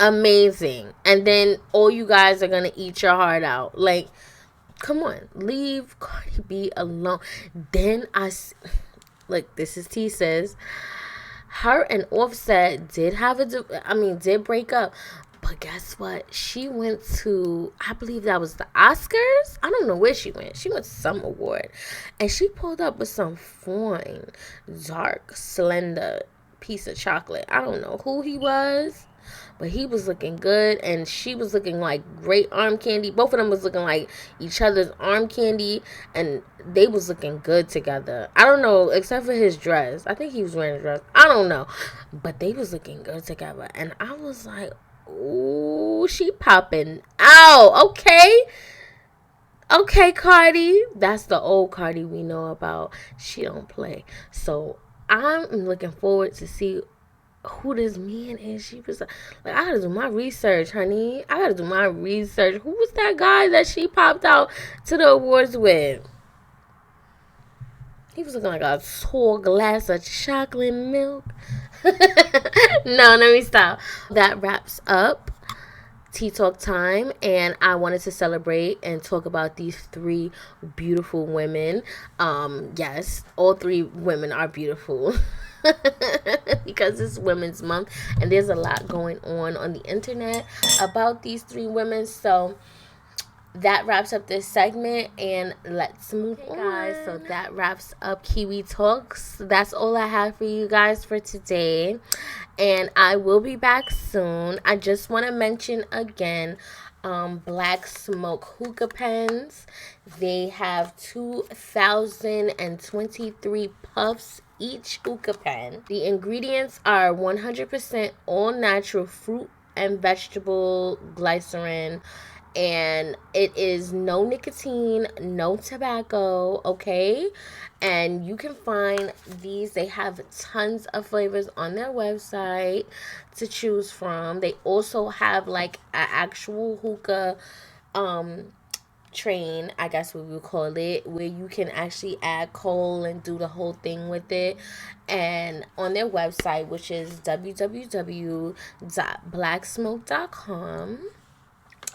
Amazing. And then all you guys are gonna eat your heart out. Like, come on. Leave Cardi B alone. Then look, this is T says, her and Offset did did break up. But guess what? She went to, I believe that was the Oscars. I don't know where she went. She went to some award. And she pulled up with some fine, dark, slender piece of chocolate. I don't know who he was, but he was looking good. And she was looking like great arm candy. Both of them was looking like each other's arm candy. And they was looking good together. I don't know, except for his dress. I think he was wearing a dress. I don't know. But they was looking good together. And I was like, ooh, she popping out. Okay, Cardi. That's the old Cardi we know about. She don't play. So I'm looking forward to see who this man is. She was like, I gotta do my research, honey. I gotta do my research. Who was that guy that she popped out to the awards with? He was looking like a tall glass of chocolate milk. No, let me stop. That wraps up Tea Talk time, and I wanted to celebrate and talk about these three beautiful women. Yes, all three women are beautiful. Because it's Women's Month, and there's a lot going on the internet about these three women. So that wraps up this segment, and let's move on. Guys, so that wraps up Kiwi Talks. That's all I have for you guys for today, and I will be back soon. I just want to mention again, Black Smoke hookah pens. They have 2,023 puffs each hookah pen. The ingredients are 100% all natural fruit and vegetable glycerin, and it is no nicotine, no tobacco, okay? And you can find these. They have tons of flavors on their website to choose from. They also have like an actual hookah train, I guess we would call it, where you can actually add coal and do the whole thing with it. And on their website, which is www.blacksmoke.com.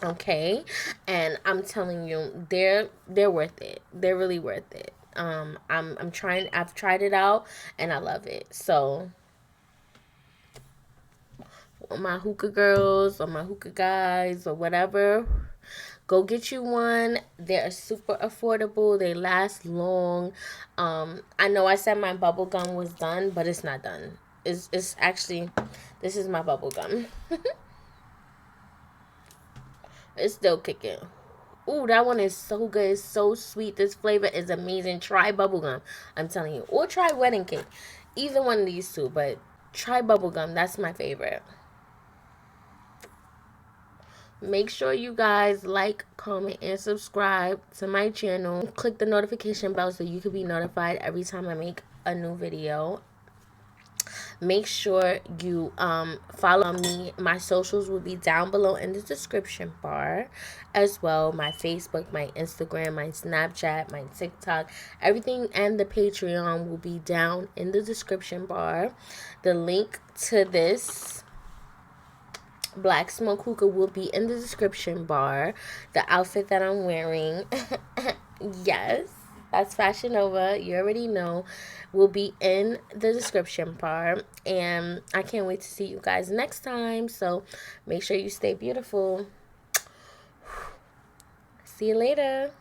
Okay, and I'm telling you, they're worth it. They're really worth it. I've tried it out and I love it. So my hookah girls or my hookah guys or whatever, Go get you one. They're super affordable. They last long. I know I said my bubble gum was done, but it's not done. It's actually, this is my bubble gum. It's still kicking. Ooh, that one is so good. It's so sweet. This flavor is amazing. Try bubblegum. I'm telling you. Or try wedding cake. Either one of these two. But try bubblegum. That's my favorite. Make sure you guys like, comment, and subscribe to my channel. Click the notification bell so you can be notified every time I make a new video. Make sure you follow me. My socials will be down below in the description bar as well. My Facebook, my Instagram, my Snapchat, my TikTok, everything, and the Patreon will be down in the description bar. The link to this Black Smoke Hookah will be in the description bar. The outfit that I'm wearing, yes, that's Fashion Nova, you already know, will be in the description bar. And I can't wait to see you guys next time. So make sure you stay beautiful. See you later.